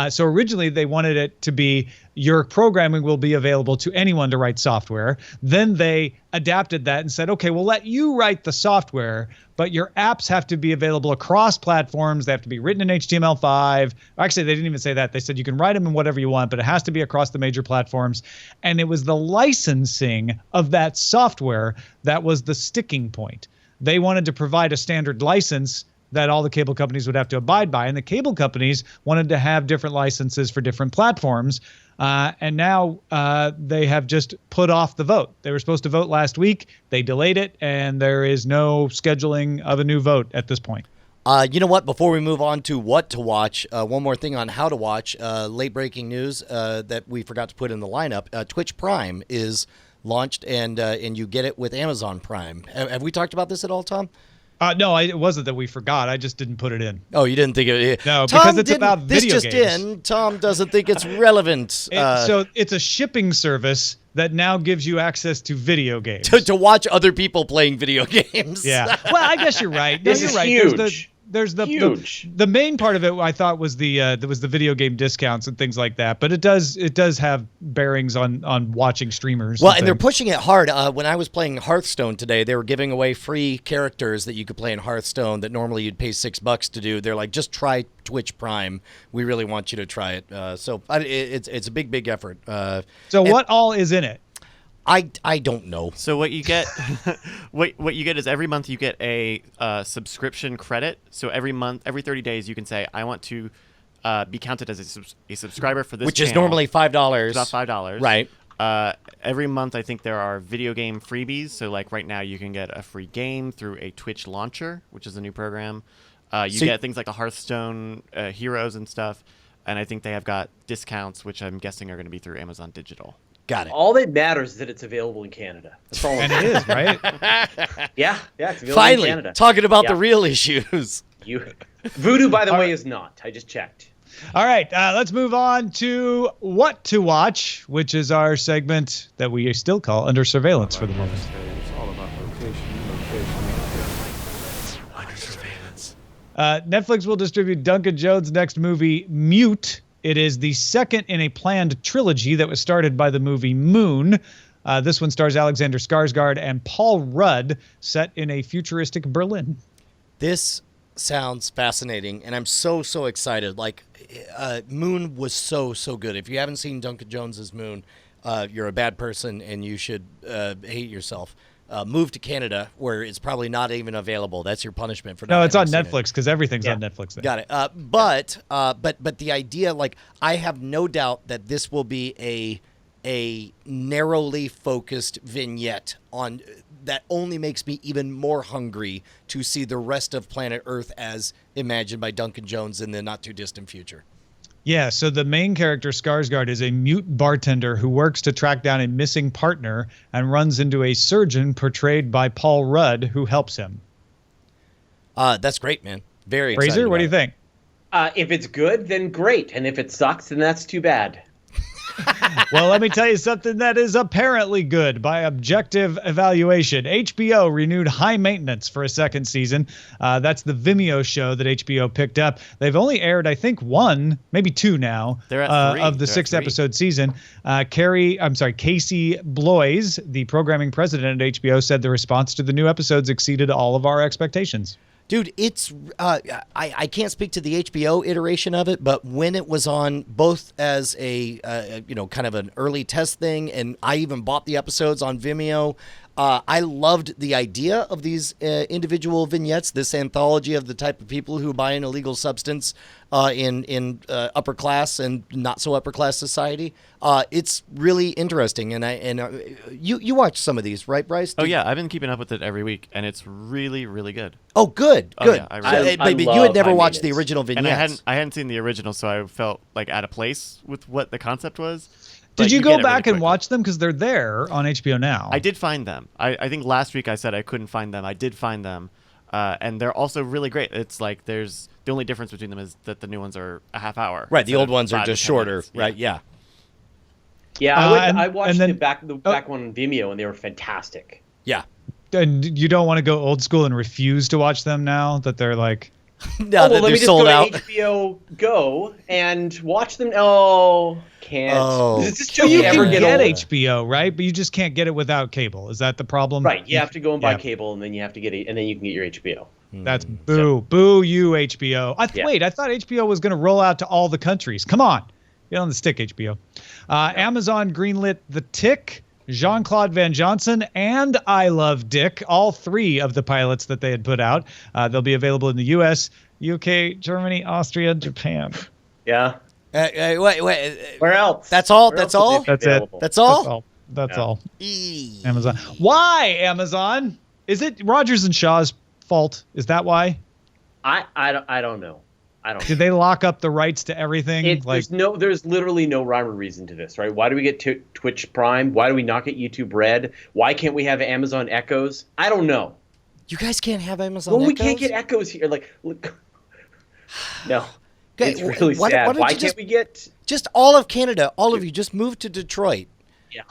Speaker 3: So originally they wanted it to be your programming will be available to anyone to write software. Then they adapted that and said, okay, we'll let you write the software, but your apps have to be available across platforms. They have to be written in HTML5. Actually, they didn't even say that. They said you can write them in whatever you want, but it has to be across the major platforms. And it was the licensing of that software that was the sticking point. They wanted to provide a standard license that all the cable companies would have to abide by. And the cable companies wanted to have different licenses for different platforms. And now they have just put off the vote. They were supposed to vote last week. They delayed it, and there is no scheduling of a new vote at this point.
Speaker 2: You know what? Before we move on to what to watch, one more thing on how to watch. Late breaking news that we forgot to put in the lineup. Twitch Prime is launched, and you get it with Amazon Prime. Have we talked about this at all, Tom?
Speaker 3: No, it wasn't that we forgot. I just didn't put it in.
Speaker 2: Oh, you didn't think of it?
Speaker 3: No,
Speaker 2: Tom
Speaker 3: because it's
Speaker 2: didn't-
Speaker 3: about video
Speaker 2: This just
Speaker 3: games.
Speaker 2: in. Tom doesn't think it's relevant.
Speaker 3: So it's a shipping service that now gives you access to video games.
Speaker 2: To watch other people playing video games.
Speaker 3: Yeah. Well, I guess you're right. No,
Speaker 4: This
Speaker 3: you're
Speaker 4: is
Speaker 3: right.
Speaker 4: huge.
Speaker 3: There's the
Speaker 4: Huge.
Speaker 3: the main part of it I thought was the video game discounts and things like that, but it does have bearings on watching streamers.
Speaker 2: Well, and they're
Speaker 3: things.
Speaker 2: pushing it hard. When I was playing Hearthstone today, they were giving away free characters that you could play in Hearthstone that normally you'd pay $6 to do. They're like, just try Twitch Prime. We really want you to try it. So it's a big effort.
Speaker 3: So what all is in it?
Speaker 2: I don't know.
Speaker 5: So what you get, what you get is every month you get a subscription credit. So every month, every 30 days, you can say, I want to be counted as a subscriber for this
Speaker 2: Which is
Speaker 5: channel.
Speaker 2: normally $5.
Speaker 5: It's about $5.
Speaker 2: Right.
Speaker 5: Every month, I think there are video game freebies. So like right now, you can get a free game through a Twitch launcher, which is a new program. You get things like the Hearthstone heroes and stuff. And I think they have got discounts, which I'm guessing are going to be through Amazon Digital.
Speaker 2: Got it.
Speaker 4: All that matters is that it's available in Canada. That's all.
Speaker 3: And it is, right?
Speaker 4: Yeah, it's available
Speaker 2: Finally,
Speaker 4: in Canada.
Speaker 2: talking about
Speaker 4: Yeah.
Speaker 2: the real issues.
Speaker 4: Voodoo, by the way, is not. I just checked.
Speaker 3: All right, let's move on to What to Watch, which is our segment that we still call Under Surveillance for the moment.
Speaker 1: It's all about location.
Speaker 5: Under surveillance.
Speaker 3: Netflix will distribute Duncan Jones' next movie, Mute. It is the second in a planned trilogy that was started by the movie Moon. This one stars Alexander Skarsgård and Paul Rudd, set in a futuristic Berlin.
Speaker 2: This sounds fascinating, and I'm so excited. Like, Moon was so good. If you haven't seen Duncan Jones's Moon, you're a bad person, and you should hate yourself. Move to Canada, where it's probably not even available. That's your punishment for not.
Speaker 3: No, it's on
Speaker 2: having seen
Speaker 3: Netflix because everything's on Netflix. There.
Speaker 2: Got it. But the idea, like, I have no doubt that this will be a narrowly focused vignette on that only makes me even more hungry to see the rest of planet Earth as imagined by Duncan Jones in the not too distant future.
Speaker 3: Yeah, so the main character, Skarsgård, is a mute bartender who works to track down a missing partner and runs into a surgeon portrayed by Paul Rudd who helps him.
Speaker 2: That's great, man. Very excited.
Speaker 3: Fraser, what do you think?
Speaker 4: If it's good, then great. And if it sucks, then that's too bad.
Speaker 3: Well, let me tell you something that is apparently good by objective evaluation. HBO renewed High Maintenance for a second season. That's the Vimeo show that HBO picked up. They've only aired, I think, one, maybe two now,
Speaker 5: They're at 3.
Speaker 3: of the
Speaker 5: They're at
Speaker 3: 6-episode season. Casey Bloys, the programming president at HBO, said the response to the new episodes exceeded all of our expectations.
Speaker 2: Dude, it's I can't speak to the HBO iteration of it, but when it was on both as a kind of an early test thing, and I even bought the episodes on Vimeo, I loved the idea of these individual vignettes, this anthology of the type of people who buy an illegal substance in upper class and not so upper class society. It's really interesting, and you watch some of these, right, Bryce?
Speaker 5: Oh yeah, I've been keeping up with it every week, and it's really good.
Speaker 2: Oh, good.
Speaker 5: Oh, yeah, I really-
Speaker 2: But you
Speaker 4: love
Speaker 2: had never
Speaker 4: High
Speaker 2: watched the
Speaker 4: Maintenance.
Speaker 2: original
Speaker 5: And
Speaker 2: vignettes.
Speaker 5: I hadn't seen the original, so I felt like out of place with what the concept was. But
Speaker 3: Did you
Speaker 5: get
Speaker 3: go
Speaker 5: it really
Speaker 3: back and
Speaker 5: quickly.
Speaker 3: watch them? Because they're there on HBO now.
Speaker 5: I did find them. I think last week I said I couldn't find them. I did find them, and they're also really great. It's like the only difference between them is that the new ones are a half hour.
Speaker 2: Right, the
Speaker 5: instead
Speaker 2: old
Speaker 5: of
Speaker 2: ones are
Speaker 5: 5 to
Speaker 2: just
Speaker 5: 10
Speaker 2: shorter,
Speaker 5: minutes.
Speaker 2: right? Yeah.
Speaker 4: Yeah, I watched
Speaker 3: and then-
Speaker 4: the back one on Vimeo, and they were fantastic.
Speaker 2: Yeah.
Speaker 3: And you don't want to go old school and refuse to watch them now that they're like...
Speaker 2: Now that
Speaker 4: let
Speaker 2: they're
Speaker 4: me just
Speaker 2: sold
Speaker 4: go
Speaker 2: out.
Speaker 4: to HBO Go and watch them. Oh, can't.
Speaker 2: Oh.
Speaker 4: This is
Speaker 3: So
Speaker 4: till
Speaker 3: you
Speaker 4: ever
Speaker 3: can
Speaker 4: get
Speaker 3: get
Speaker 4: older.
Speaker 3: HBO, right? But you just can't get it without cable. Is that the problem?
Speaker 4: Right, you have to go and buy
Speaker 3: Yeah.
Speaker 4: cable, and then you have to get it, and then you can get your HBO.
Speaker 3: That's boo you, HBO.
Speaker 4: Yeah.
Speaker 3: Wait, I thought HBO was going to roll out to all the countries. Come on, get on the stick, HBO. Amazon greenlit The Tick, Jean-Claude Van Johnson, and I Love Dick, all 3 of the pilots that they had put out. They'll be available in the U.S., UK, Germany, Austria, Japan.
Speaker 4: Yeah.
Speaker 2: Wait.
Speaker 4: Where else?
Speaker 2: That's all?
Speaker 4: Where
Speaker 2: That's
Speaker 4: else will
Speaker 2: all?
Speaker 4: they be
Speaker 3: That's it.
Speaker 4: available?
Speaker 2: That's all?
Speaker 3: That's all. That's
Speaker 4: Yeah.
Speaker 3: all.
Speaker 2: Eee.
Speaker 3: Amazon. Why Amazon? Is it Rogers and Shaw's fault? Is that why?
Speaker 4: I don't know. I don't.
Speaker 3: Did they lock up the rights to everything?
Speaker 4: There's literally no rhyme or reason to this, right? Why do we get Twitch Prime? Why do we not get YouTube Red? Why can't we have Amazon Echoes? I don't know.
Speaker 2: You guys can't have Amazon
Speaker 4: Well, we
Speaker 2: Echoes?
Speaker 4: can't get Echoes here. Like, look. No.
Speaker 2: Okay,
Speaker 4: It's really
Speaker 2: why
Speaker 4: sad.
Speaker 2: don't
Speaker 4: Why
Speaker 2: you
Speaker 4: can't we get?
Speaker 2: Just all of Canada, all of you, just move to Detroit.
Speaker 4: Yeah.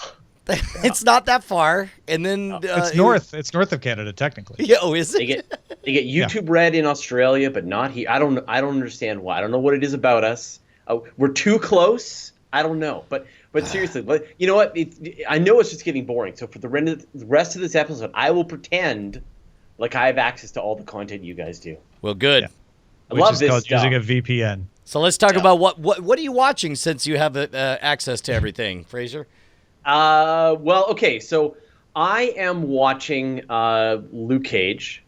Speaker 2: It's not that far, and then
Speaker 3: it's north. It's north of Canada, technically.
Speaker 2: Yeah, oh, is
Speaker 4: They
Speaker 2: it?
Speaker 4: get YouTube Red in Australia, but not here. I don't understand why. I don't know what it is about us. We're too close. I don't know, but seriously, you know what? I know it's just getting boring. So for the rest of this episode, I will pretend like I have access to all the content you guys do.
Speaker 2: Well, good.
Speaker 3: Yeah.
Speaker 4: I
Speaker 3: Which
Speaker 4: love
Speaker 3: is
Speaker 4: this
Speaker 3: called
Speaker 4: stuff.
Speaker 3: using a VPN.
Speaker 2: So let's talk about what are you watching since you have access to everything, Fraser?
Speaker 4: Well, okay, so I am watching Luke Cage.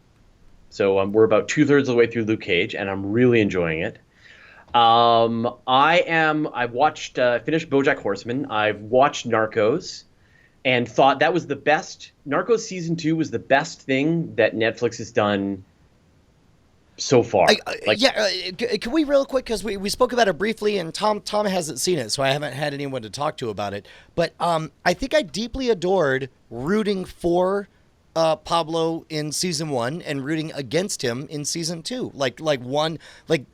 Speaker 4: So we're about 2/3 of the way through Luke Cage, and I'm really enjoying it. I've watched, finished BoJack Horseman. I've watched Narcos, and thought that was the best. Narcos season 2 was the best thing that Netflix has done so far.
Speaker 2: Can we real quick, because we spoke about it briefly, and Tom hasn't seen it, so I haven't had anyone to talk to about it. But I think I deeply adored rooting for Pablo in season 1 and rooting against him in season 2.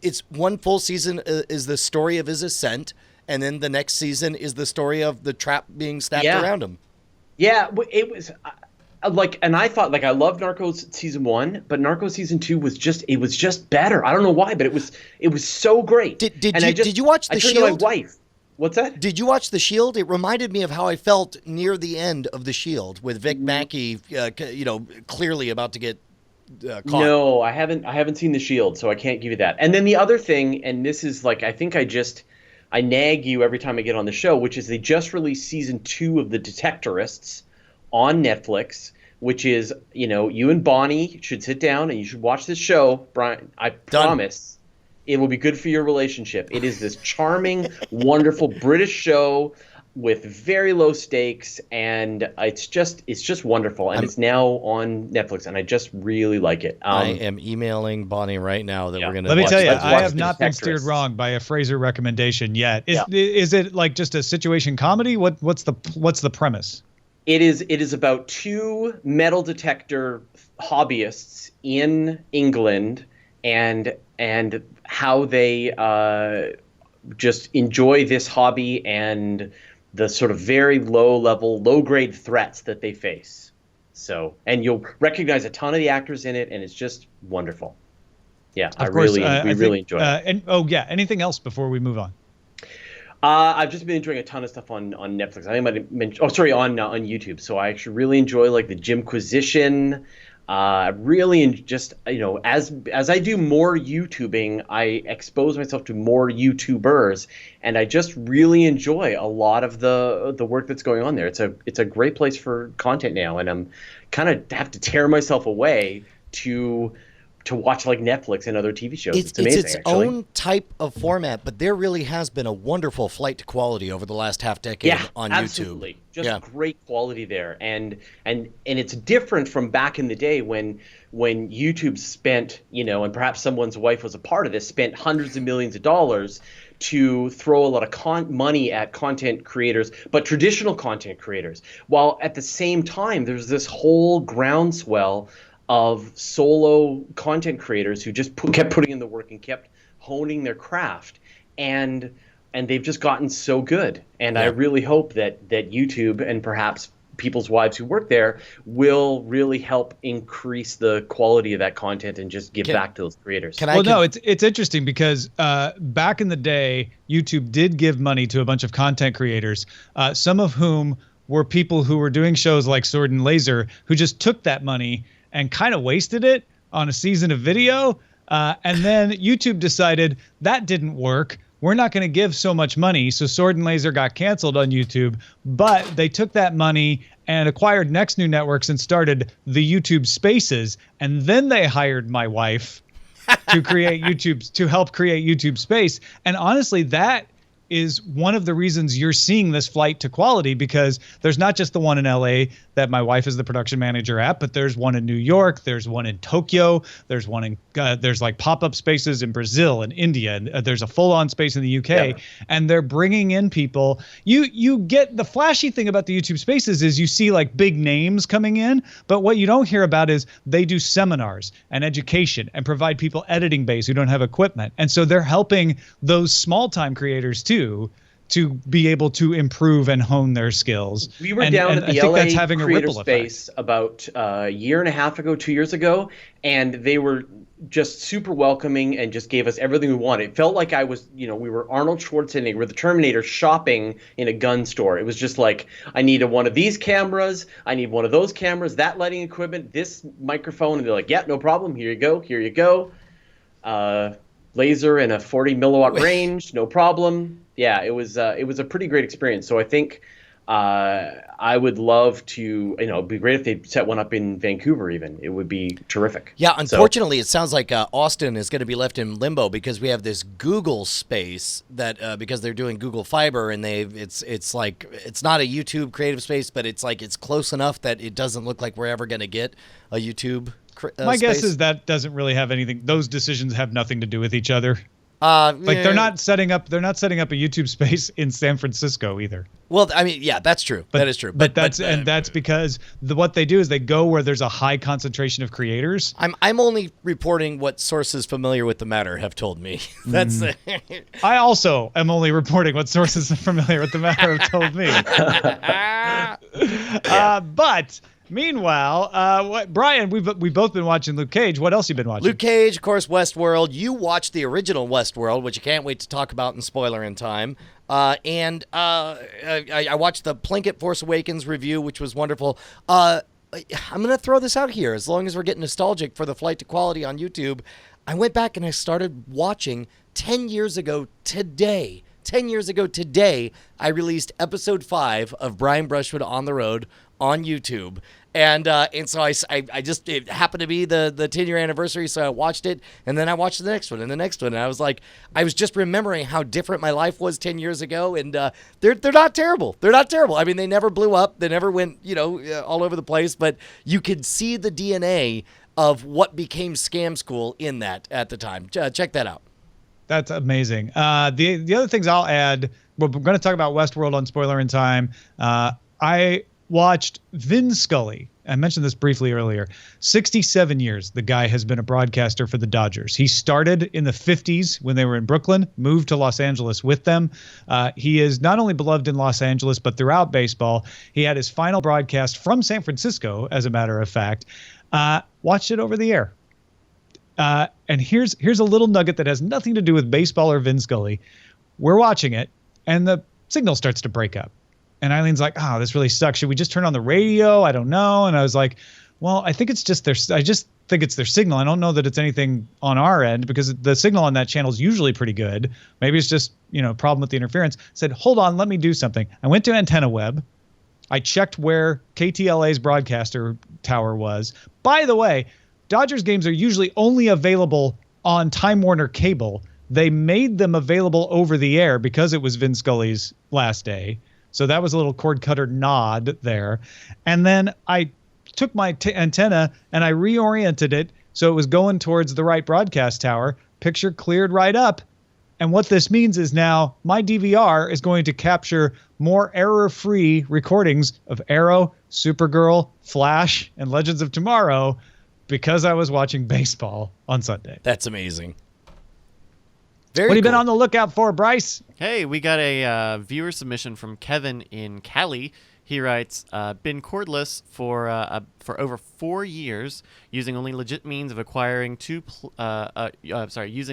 Speaker 2: It's one full season is the story of his ascent, and then the next season is the story of the trap being stacked around him.
Speaker 4: Yeah, it was and I thought, I loved Narcos season 1, but Narcos season 2 was just better. I don't know why, but it was so great.
Speaker 2: Did you watch The
Speaker 4: I turned to my
Speaker 2: Shield?
Speaker 4: wife. What's that?
Speaker 2: Did you watch The Shield? It reminded me of how I felt near the end of The Shield with Vic Mackey, clearly about to get caught.
Speaker 4: No, I haven't seen The Shield, so I can't give you that. And then the other thing, and this is like, I think I nag you every time I get on the show, which is they just released season 2 of The Detectorists on Netflix, which is, you and Bonnie should sit down and you should watch this show, Brian. I promise. It will be good for your relationship. It is this charming, wonderful British show with very low stakes, and it's just wonderful. And it's now on Netflix, and I just really like it.
Speaker 2: I am emailing Bonnie right now that we're going to.
Speaker 3: Let me tell you,
Speaker 4: let's
Speaker 3: I
Speaker 4: watch
Speaker 3: have
Speaker 4: The
Speaker 3: not been steered
Speaker 4: Detectorists.
Speaker 3: wrong by a Fraser recommendation yet. Is it like just a situation comedy? What's the premise?
Speaker 4: It is about 2 metal detector hobbyists in England, and how they just enjoy this hobby and the sort of very low grade threats that they face. So, and you'll recognize a ton of the actors in it, and it's just wonderful. Yeah,
Speaker 3: Of course,
Speaker 4: we really enjoy it.
Speaker 3: Anything else before we move on?
Speaker 4: I've just been enjoying a ton of stuff on Netflix. I think I might have mentioned, on YouTube. So I actually really enjoy like the Jimquisition. Really just, as I do more YouTubing, I expose myself to more YouTubers, and I just really enjoy a lot of the work that's going on there. It's a great place for content now, and I'm kind of have to tear myself away to watch like Netflix and other TV shows. It's amazing.
Speaker 2: It's its own type of format, but there really has been a wonderful flight to quality over the last half decade on
Speaker 4: absolutely.
Speaker 2: YouTube.
Speaker 4: Just great quality there, and it's different from back in the day when YouTube spent, and perhaps someone's wife was a part of this, spent hundreds of millions of dollars to throw a lot of money at content creators, but traditional content creators, while at the same time there's this whole groundswell of solo content creators who just kept putting in the work and kept honing their craft, and they've just gotten so good. And I really hope that YouTube and perhaps people's wives who work there will really help increase the quality of that content and just give back to those creators.
Speaker 3: It's interesting because back in the day, YouTube did give money to a bunch of content creators, some of whom were people who were doing shows like Sword and Laser, who just took that money and kind of wasted it on a season of video. And then YouTube decided that didn't work. We're not going to give so much money. So Sword and Laser got canceled on YouTube, but they took that money and acquired Next New Networks and started the YouTube Spaces. And then they hired my wife to help create YouTube Space. And honestly, that is one of the reasons you're seeing this flight to quality, because there's not just the one in LA that my wife is the production manager at, but there's one in New York, there's one in Tokyo, there's one in there's like pop-up spaces in Brazil and India, and there's a full-on space in the UK, and they're bringing in people. You get the flashy thing about the YouTube spaces is you see like big names coming in, but what you don't hear about is they do seminars and education and provide people editing bays who don't have equipment, and so they're helping those small-time creators too to be able to improve and hone their skills.
Speaker 4: We were down at the
Speaker 3: I think
Speaker 4: LA
Speaker 3: that's having a
Speaker 4: Creator
Speaker 3: ripple
Speaker 4: Space
Speaker 3: effect.
Speaker 4: about a year and a half ago, 2 years ago, and they were just super welcoming and just gave us everything we wanted. It felt like I was, we were Arnold Schwarzenegger with the Terminator shopping in a gun store. It was just like, I needed one of these cameras, I need one of those cameras, that lighting equipment, this microphone, and they're like, yeah, no problem, here you go. Laser and a 40 milliwatt range, no problem. Yeah, it was a pretty great experience. So I think I would love to, it'd be great if they set one up in Vancouver even. It would be terrific.
Speaker 2: Yeah, unfortunately, it sounds like Austin is going to be left in limbo because we have this Google space that because they're doing Google Fiber, and it's like it's not a YouTube creative space, but it's like it's close enough that it doesn't look like we're ever going to get a YouTube
Speaker 3: My guess
Speaker 2: space.
Speaker 3: is that doesn't really have anything. Those decisions have nothing to do with each other. They're not setting up a YouTube space in San Francisco either.
Speaker 2: Well, I mean, yeah, that's true. That is true.
Speaker 3: But that's because what they do is they go where there's a high concentration of creators.
Speaker 2: I'm only reporting what sources familiar with the matter have told me. That's
Speaker 3: I also am only reporting what sources familiar with the matter have told me. But Meanwhile, Brian, we've both been watching Luke Cage. What else you been watching?
Speaker 2: Luke Cage, of course, Westworld. You watched the original Westworld, which I can't wait to talk about in spoiler in time. And I watched the Plinkett Force Awakens review, which was wonderful. I'm going to throw this out here. As long as we're getting nostalgic for the flight to quality on YouTube, I went back and I started watching 10 years ago today. 10 years ago today, I released episode 5 of Brian Brushwood on the Road on YouTube. And so I just, it happened to be the 10-year anniversary, so I watched it, and then I watched the next one and the next one, and I was like, I was just remembering how different my life was 10 years ago, and they're not terrible. They're not terrible. I mean, they never blew up. They never went, all over the place, but you could see the DNA of what became Scam School in that at the time. Check that out.
Speaker 3: That's amazing. The other things I'll add, we're going to talk about Westworld on Spoiler in Time. I watched Vin Scully. I mentioned this briefly earlier. 67 years the guy has been a broadcaster for the Dodgers. He started in the 50s when they were in Brooklyn, moved to Los Angeles with them. He is not only beloved in Los Angeles, but throughout baseball. He had his final broadcast from San Francisco, as a matter of fact. Watched it over the air. And here's a little nugget that has nothing to do with baseball or Vin Scully. We're watching it, and the signal starts to break up. And Eileen's like, oh, this really sucks. Should we just turn on the radio? I don't know. And I was like, well, I think it's just I just think it's their signal. I don't know that it's anything on our end because the signal on that channel is usually pretty good. Maybe it's just, problem with the interference. I said, hold on, let me do something. I went to AntennaWeb. I checked where KTLA's broadcaster tower was. By the way, Dodgers games are usually only available on Time Warner cable. They made them available over the air because it was Vin Scully's last day. So that was a little cord cutter nod there. And then I took my antenna and I reoriented it so it was going towards the right broadcast tower. Picture cleared right up. And what this means is now my DVR is going to capture more error-free recordings of Arrow, Supergirl, Flash, and Legends of Tomorrow because I was watching baseball on Sunday.
Speaker 2: That's amazing.
Speaker 3: What have you been on the lookout for, Bryce?
Speaker 5: Hey, we got a viewer submission from Kevin in Cali. He writes, been cordless for over 4 years, using only legit means of acquiring using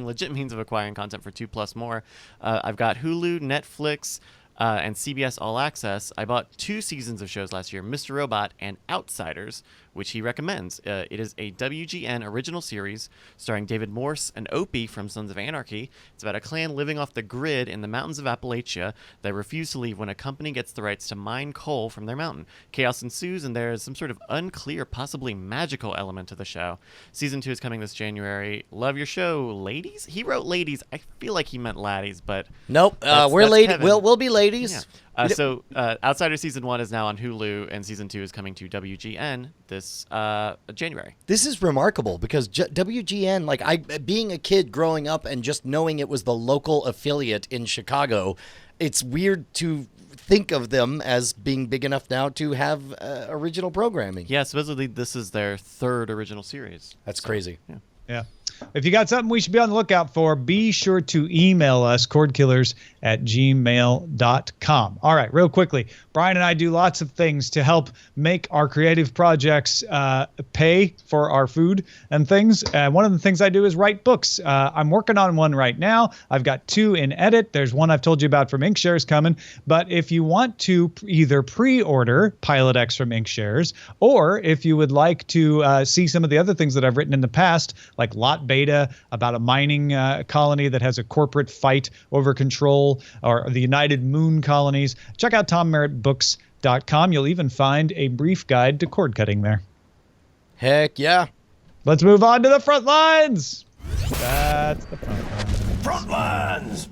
Speaker 5: legit means of acquiring content for 2+ more. I've got Hulu, Netflix, and CBS All Access. I bought 2 seasons of shows last year, Mr. Robot and Outsiders, which he recommends. It is a WGN original series starring David Morse and Opie from Sons of Anarchy. It's about a clan living off the grid in the mountains of Appalachia that refuse to leave when a company gets the rights to mine coal from their mountain. Chaos ensues, and there is some sort of unclear, possibly magical element to the show. Season 2 is coming this January. Love your show, ladies? He wrote ladies. I feel like he meant laddies, but...
Speaker 2: Nope, we're ladies. We'll be ladies.
Speaker 5: Yeah. So Outsider Season 1 is now on Hulu, and Season 2 is coming to WGN this January.
Speaker 2: This is remarkable because WGN, being a kid growing up and just knowing it was the local affiliate in Chicago, it's weird to think of them as being big enough now to have original programming.
Speaker 5: Yeah, supposedly this is their 3rd original series.
Speaker 2: That's crazy.
Speaker 3: Yeah. If you got something we should be on the lookout for, be sure to email us, cordkillers@gmail.com. All right, real quickly. Brian and I do lots of things to help make our creative projects pay for our food and things. One of the things I do is write books. I'm working on one right now. I've got 2 in edit. There's one I've told you about from Inkshares coming. But if you want to either pre-order Pilot X from Inkshares, or if you would like to see some of the other things that I've written in the past, like Lot Beta, about a mining colony that has a corporate fight over control, or the United Moon colonies, check out TomMerrittBooks.com. You'll even find a brief guide to cord cutting there.
Speaker 2: Heck yeah.
Speaker 3: Let's move on to the front lines. That's the front lines.
Speaker 6: Front lines.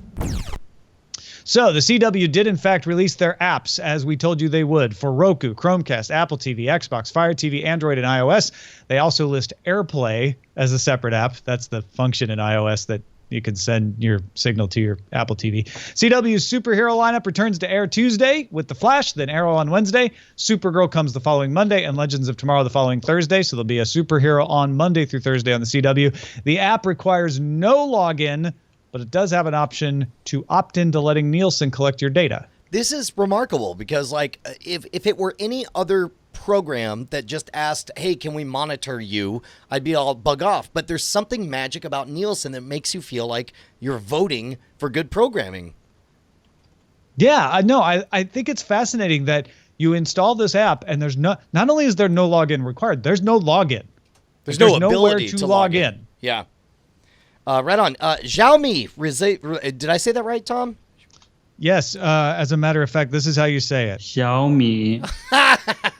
Speaker 3: So the CW did in fact release their apps as we told you they would for Roku, Chromecast, Apple TV, Xbox, Fire TV, Android, and iOS. They also list AirPlay as a separate app. That's the function in iOS that you can send your signal to your Apple TV. CW's superhero lineup returns to air Tuesday with The Flash, then Arrow on Wednesday. Supergirl comes the following Monday, and Legends of Tomorrow the following Thursday. So there'll be a superhero on Monday through Thursday on the CW. The app requires no login, but it does have an option to opt into letting Nielsen collect your data.
Speaker 2: This is remarkable because, if it were any other program that just asked, hey, can we monitor you? I'd be all bug off. But there's something magic about Nielsen that makes you feel like you're voting for good programming.
Speaker 3: Yeah, I know. I think it's fascinating that you install this app and there's not only is there no login required, there's no login.
Speaker 2: There's no
Speaker 3: nowhere
Speaker 2: ability
Speaker 3: to log in.
Speaker 2: Yeah. Right on. Xiaomi, did I say that right, Tom?
Speaker 3: Yes, as a matter of fact, this is how you say it.
Speaker 6: Xiaomi.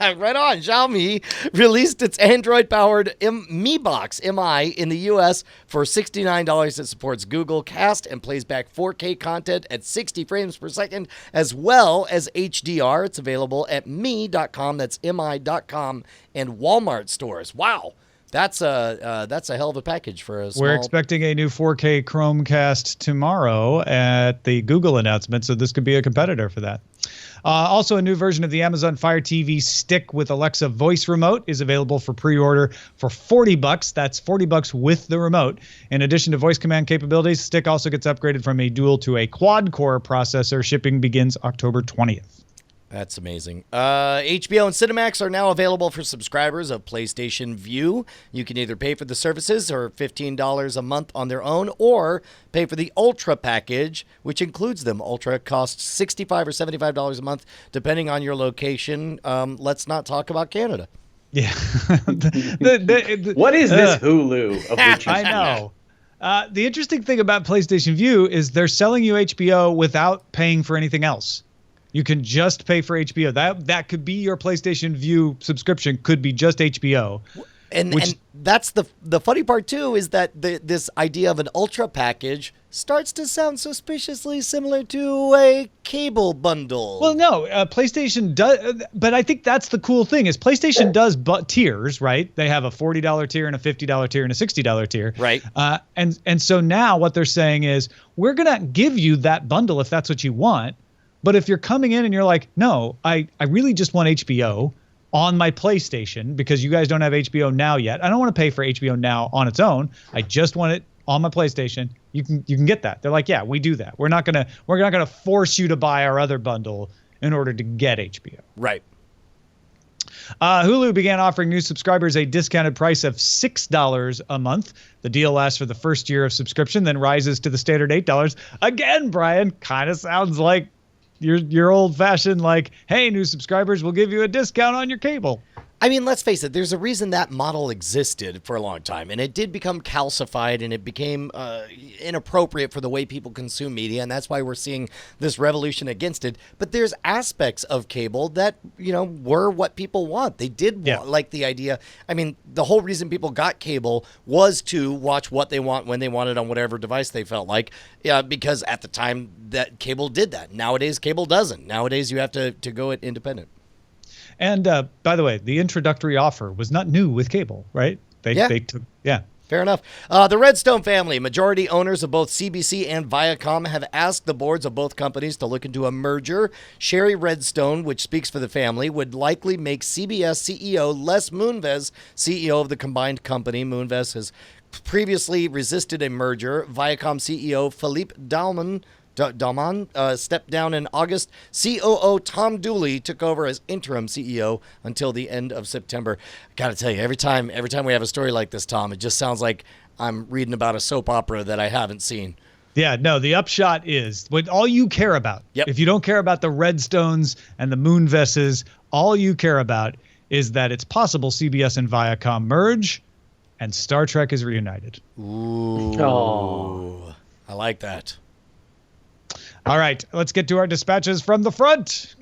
Speaker 2: Right on. Xiaomi released its Android-powered Mi Box, MI, in the U.S. for $69. It supports Google Cast and plays back 4K content at 60 frames per second, as well as HDR. It's available at mi.com, that's mi.com, and Walmart stores. Wow. That's a hell of a package for a small...
Speaker 3: We're expecting a new 4K Chromecast tomorrow at the Google announcement, so this could be a competitor for that. Also, a new version of the Amazon Fire TV stick with Alexa voice remote is available for pre-order for $40. That's $40 with the remote. In addition to voice command capabilities, the stick also gets upgraded from a dual to a quad-core processor. Shipping begins October 20th.
Speaker 2: That's amazing. HBO and Cinemax are now available for subscribers of PlayStation Vue. You can either pay for the services or $15 a month on their own, or pay for the Ultra package, which includes them. Ultra costs $65 or $75 a month, depending on your location. Let's not talk about Canada.
Speaker 3: Yeah.
Speaker 4: What is this Hulu of which you
Speaker 3: I know. The interesting thing about PlayStation Vue is they're selling you HBO without paying for anything else. You can just pay for HBO. That could be your PlayStation Vue subscription, could be just HBO.
Speaker 2: And that's the funny part, too, is that this idea of an Ultra package starts to sound suspiciously similar to a cable bundle.
Speaker 3: Well, no, PlayStation does, but I think that's the cool thing is PlayStation does tiers, right? They have a $40 tier and a $50 tier and a $60 tier.
Speaker 2: Right.
Speaker 3: And so now what they're saying is we're going to give you that bundle if that's what you want. But if you're coming in and you're like, no, I really just want HBO on my PlayStation because you guys don't have HBO Now yet. I don't want to pay for HBO Now on its own. I just want it on my PlayStation. You can get that. They're like, yeah, we do that. We're not gonna force you to buy our other bundle in order to get HBO.
Speaker 2: Right.
Speaker 3: Hulu began offering new subscribers a discounted price of $6 a month. The deal lasts for the first year of subscription, then rises to the standard $8. Again, Brian, kind of sounds like your old-fashioned, like, hey, new subscribers, we'll give you a discount on your cable.
Speaker 2: I mean, let's face it, there's a reason that model existed for a long time, and it did become calcified, and it became inappropriate for the way people consume media, and that's why we're seeing this revolution against it. But there's aspects of cable that, were what people want. They did like the idea. I mean, the whole reason people got cable was to watch what they want when they want it on whatever device they felt like, because at the time that cable did that. Nowadays, cable doesn't. Nowadays, you have to go it independent.
Speaker 3: And by the way, the introductory offer was not new with cable, right? They took.
Speaker 2: Fair enough. The Redstone family, majority owners of both CBC and Viacom, have asked the boards of both companies to look into a merger. Sherry Redstone, which speaks for the family, would likely make CBS CEO Les Moonves CEO of the combined company. Moonves has previously resisted a merger. Viacom CEO Philippe Dalman stepped down in August. COO Tom Dooley took over as interim CEO until the end of September. Got to tell you, every time we have a story like this, Tom, it just sounds like I'm reading about a soap opera that I haven't seen.
Speaker 3: Yeah, no, the upshot is what all you care about.
Speaker 2: Yep.
Speaker 3: If you don't care about the Redstones and the Moonveses, all you care about is that it's possible CBS and Viacom merge and Star Trek is reunited.
Speaker 2: Ooh.
Speaker 4: Oh.
Speaker 2: I like that.
Speaker 3: All right, let's get to our dispatches from the front.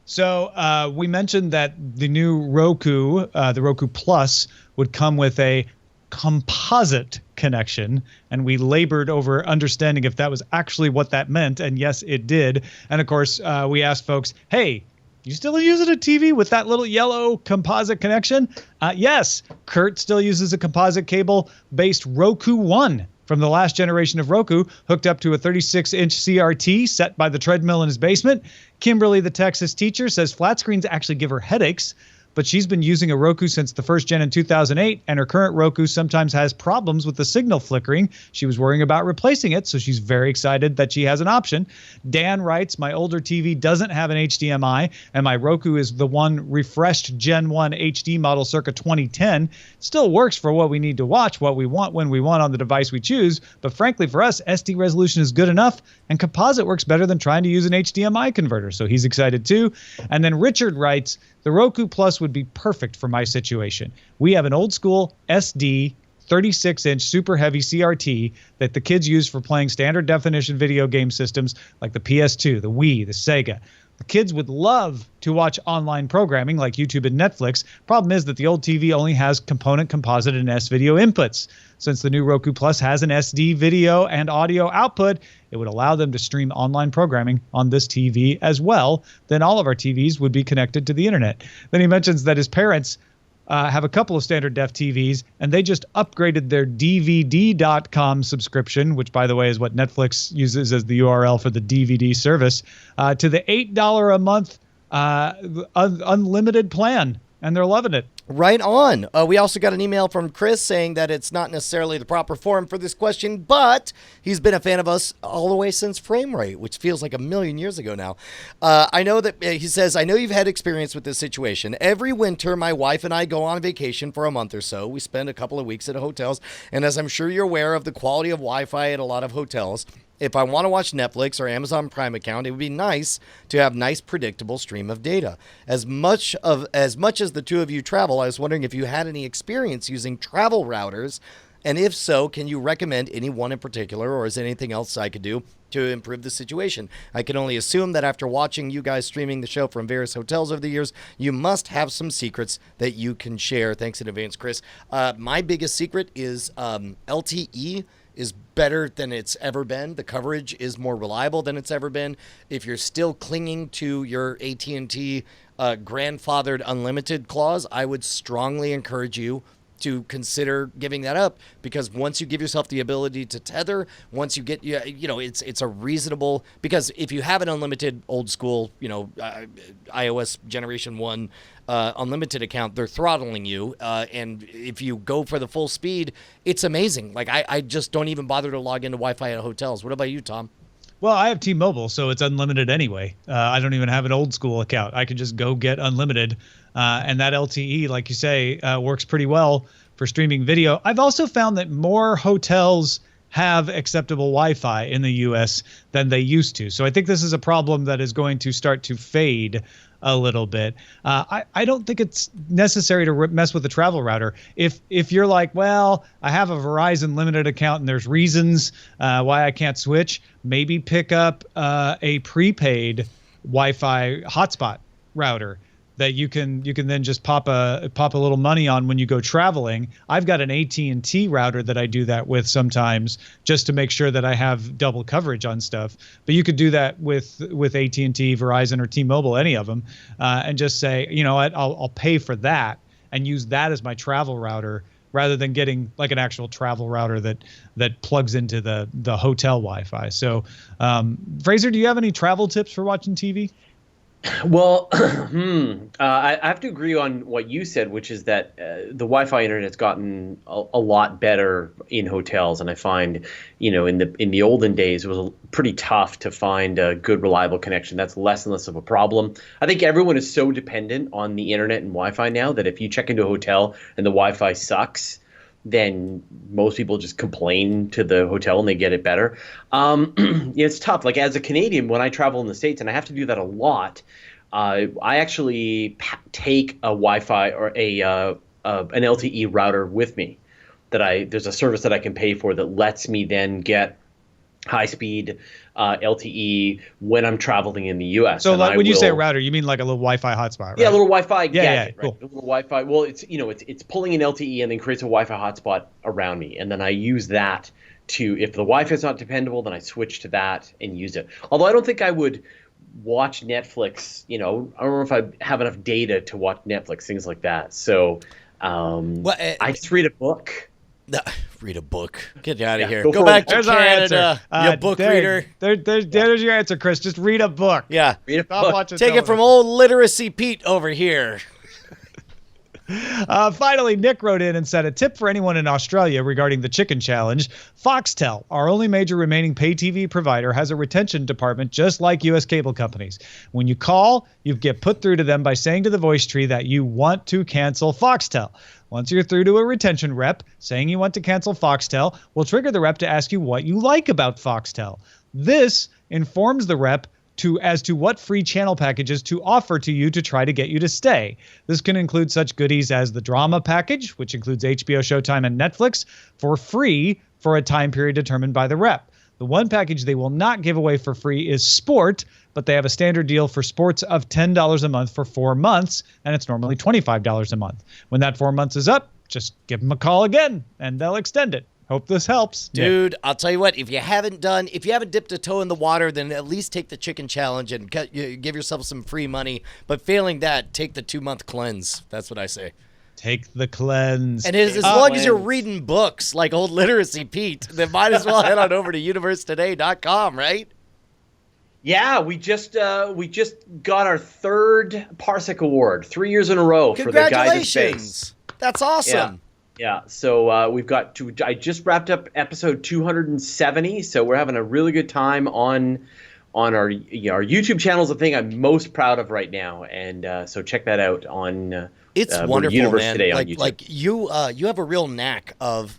Speaker 3: So we mentioned that the new Roku, the Roku Plus, would come with a composite connection, and we labored over understanding if that was actually what that meant, and yes, it did. And of course, we asked folks, hey, you still using a TV with that little yellow composite connection? Yes, Kurt still uses a composite cable-based Roku One from the last generation of Roku, hooked up to a 36-inch CRT set by the treadmill in his basement. Kimberly, the Texas teacher, says flat screens actually give her headaches, but she's been using a Roku since the first gen in 2008, and her current Roku sometimes has problems with the signal flickering. She was worrying about replacing it, so she's very excited that she has an option. Dan writes, my older TV doesn't have an HDMI, and my Roku is the one refreshed Gen 1 HD model circa 2010. Still works for what we need to watch, what we want when we want on the device we choose, but frankly for us, SD resolution is good enough, and composite works better than trying to use an HDMI converter, so he's excited too. And then Richard writes, the Roku Plus would be perfect for my situation. We have an old school SD 36-inch super heavy CRT that the kids use for playing standard definition video game systems like the PS2, the Wii, the Sega. The kids would love to watch online programming like YouTube and Netflix. Problem is that the old TV only has component, composite, and S-video inputs. Since the new Roku Plus has an SD video and audio output, it would allow them to stream online programming on this TV as well. Then all of our TVs would be connected to the internet. Then he mentions that his parents have a couple of standard def TVs, and they just upgraded their DVD.com subscription, which, by the way, is what Netflix uses as the URL for the DVD service, to the $8 a month unlimited plan, and they're loving it.
Speaker 2: Right on. We also got an email from Chris saying that it's not necessarily the proper forum for this question, but he's been a fan of us all the way since Frame Rate, which feels like a million years ago now. I know that he says, I know you've had experience with this situation. Every winter, my wife and I go on vacation for a month or so. We spend a couple of weeks at hotels, and as I'm sure you're aware of the quality of Wi-Fi at a lot of hotels, if I want to watch Netflix or Amazon Prime account, it would be nice to have nice, predictable stream of data. As much as the two of you travel, I was wondering if you had any experience using travel routers, and if so, can you recommend any one in particular, or is there anything else I could do to improve the situation? I can only assume that after watching you guys streaming the show from various hotels over the years, you must have some secrets that you can share. Thanks in advance, Chris. My biggest secret is LTE is better than it's ever been. The coverage is more reliable than it's ever been. If you're still clinging to your AT&T grandfathered unlimited clause, I would strongly encourage you to consider giving that up, because once you give yourself the ability to tether, once you get, it's a reasonable, because if you have an unlimited old school, iOS generation 1 unlimited account, they're throttling you. And if you go for the full speed, it's amazing. Like I just don't even bother to log into Wi-Fi at hotels. What about you, Tom?
Speaker 3: Well, I have T-Mobile, so it's unlimited anyway. I don't even have an old school account. I can just go get unlimited. And that LTE, like you say, works pretty well for streaming video. I've also found that more hotels have acceptable Wi-Fi in the U.S. than they used to. So I think this is a problem that is going to start to fade a little bit. I don't think it's necessary to mess with the travel router. If you're like, well, I have a Verizon limited account and there's reasons why I can't switch, maybe pick up a prepaid Wi-Fi hotspot router that you can then just pop a little money on when you go traveling. I've got an AT&T router that I do that with sometimes, just to make sure that I have double coverage on stuff. But you could do that with AT&T, Verizon, or T-Mobile, any of them, and just say, you know what, I'll pay for that and use that as my travel router, rather than getting like an actual travel router that plugs into the hotel Wi-Fi. So, Fraser, do you have any travel tips for watching TV?
Speaker 4: Well, I have to agree on what you said, which is that the Wi-Fi internet's gotten a lot better in hotels, and I find, in the olden days, it was pretty tough to find a good, reliable connection. That's less and less of a problem. I think everyone is so dependent on the internet and Wi-Fi now that if you check into a hotel and the Wi-Fi sucks, then most people just complain to the hotel and they get it better. It's tough. Like as a Canadian, when I travel in the States, and I have to do that a lot, I actually take a Wi-Fi or an LTE router with me. There's a service that I can pay for that lets me then get high-speed LTE when I'm traveling in the U.S.
Speaker 3: So like when you say router, you mean like a little Wi-Fi hotspot, right?
Speaker 4: Yeah, a little Wi-Fi gadget,
Speaker 3: cool.
Speaker 4: Right? A little Wi-Fi. Well, it's pulling an LTE and then creates a Wi-Fi hotspot around me, and then I use that to, if the Wi-Fi is not dependable, then I switch to that and use it. Although I don't think I would watch Netflix. I don't know if I have enough data to watch Netflix, things like that. So I just read a book.
Speaker 2: Read a book. Get out of here.
Speaker 4: Go
Speaker 2: Go back to
Speaker 3: There's our
Speaker 2: Canada.
Speaker 3: answer.
Speaker 2: You book reader.
Speaker 3: There's your answer, Chris. Just read a book.
Speaker 2: Yeah.
Speaker 4: Read a
Speaker 3: Stop
Speaker 4: book.
Speaker 3: watching
Speaker 2: Take it from
Speaker 3: television.
Speaker 2: old literacy Pete over here.
Speaker 3: Finally, Nick wrote in and said, a tip for anyone in Australia regarding the chicken challenge. Foxtel, our only major remaining pay TV provider, has a retention department just like U.S. cable companies. When you call, you get put through to them by saying to the voice tree that you want to cancel Foxtel. Once you're through to a retention rep saying you want to cancel Foxtel, we'll trigger the rep to ask you what you like about Foxtel. This informs the rep as to what free channel packages to offer to you to try to get you to stay. This can include such goodies as the drama package, which includes HBO, Showtime, and Netflix, for free for a time period determined by the rep. The one package they will not give away for free is sport, but they have a standard deal for sports of $10 a month for 4 months, and it's normally $25 a month. When that 4 months is up, just give them a call again, and they'll extend it. Hope this helps.
Speaker 2: Dude, Nick. I'll tell you what, if you haven't dipped a toe in the water, then at least take the chicken challenge and give yourself some free money. But failing that, take the 2-month cleanse. That's what I say.
Speaker 3: Take the cleanse.
Speaker 2: And as long as you're reading books like Old Literacy Pete, then might as well head on over to universetoday.com, right?
Speaker 4: Yeah, we just got our 3rd Parsec Award, 3 years in a row for the Guide to Space.
Speaker 2: That's awesome.
Speaker 4: Yeah, so we've got I just wrapped up episode 270, so we're having a really good time on our YouTube channel is the thing I'm most proud of right now, and so check that out on
Speaker 2: it's wonderful,
Speaker 4: Universe
Speaker 2: man.
Speaker 4: Today on YouTube.
Speaker 2: Like you have a real knack of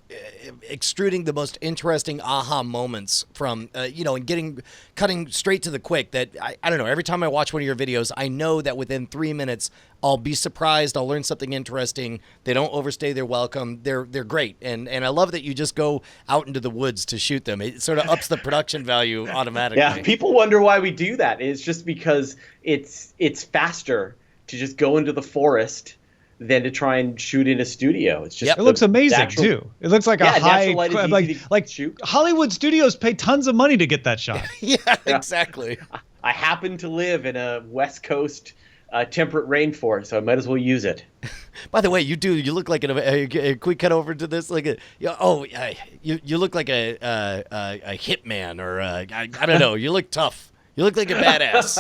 Speaker 2: extruding the most interesting aha moments from and cutting straight to the quick. That I don't know. Every time I watch one of your videos, I know that within 3 minutes I'll be surprised. I'll learn something interesting. They don't overstay their welcome. They're great, and I love that you just go out into the woods to shoot them. It sort of ups the production value automatically.
Speaker 4: Yeah, people wonder why we do that. It's just because it's faster to just go into the forest than to try and shoot in a studio. It's just
Speaker 3: it looks amazing too. It looks like a high like
Speaker 4: shoot.
Speaker 3: Hollywood studios pay tons of money to get that shot.
Speaker 2: Yeah, exactly.
Speaker 4: I happen to live in a West Coast temperate rainforest, so I might as well use it.
Speaker 2: By the way, you look like a quick cut over to this like you look like a hitman or I don't know. You look tough. You look like a badass.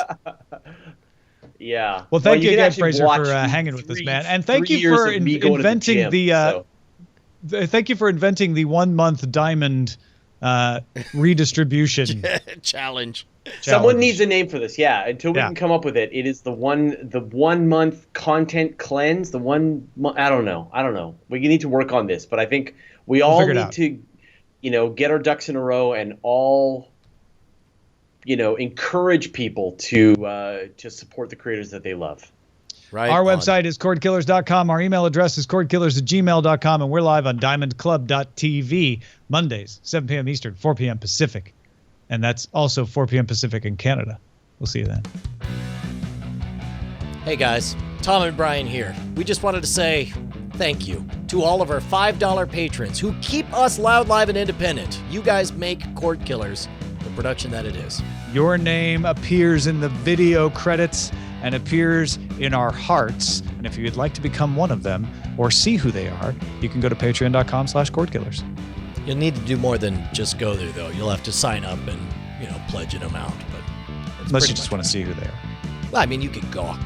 Speaker 4: Yeah.
Speaker 3: Well, thank you again, Fraser, for hanging with us, man, and thank you for inventing thank you for inventing the 1 month diamond redistribution
Speaker 2: challenge.
Speaker 4: Someone needs a name for this. Yeah, until we can come up with it, it is the 1 month content cleanse. I don't know. We need to work on this, but I think we all need to, get our ducks in a row and all, encourage people to support the creators that they love.
Speaker 3: Right. Our website is cordkillers.com. Our email address is cordkillers@gmail.com, and we're live on diamondclub.tv Mondays, 7 p.m. Eastern, 4 p.m. Pacific. And that's also 4 p.m. Pacific in Canada. We'll see you then.
Speaker 2: Hey guys, Tom and Brian here. We just wanted to say thank you to all of our $5 patrons who keep us loud, live, and independent. You guys make Cordkillers the production that it is.
Speaker 3: Your name appears in the video credits and appears in our hearts. And if you'd like to become one of them or see who they are, you can go to patreon.com/Cordkillers.
Speaker 2: You'll need to do more than just go there, though. You'll have to sign up and, pledge an amount. But
Speaker 3: unless you just want to see who they are.
Speaker 2: Well, I mean, you could gawk.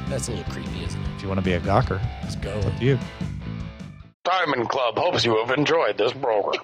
Speaker 2: That's a little creepy, isn't it?
Speaker 3: If you want to be a gawker,
Speaker 2: let's go.
Speaker 3: It's up to you.
Speaker 1: Diamond Club hopes you have enjoyed this program.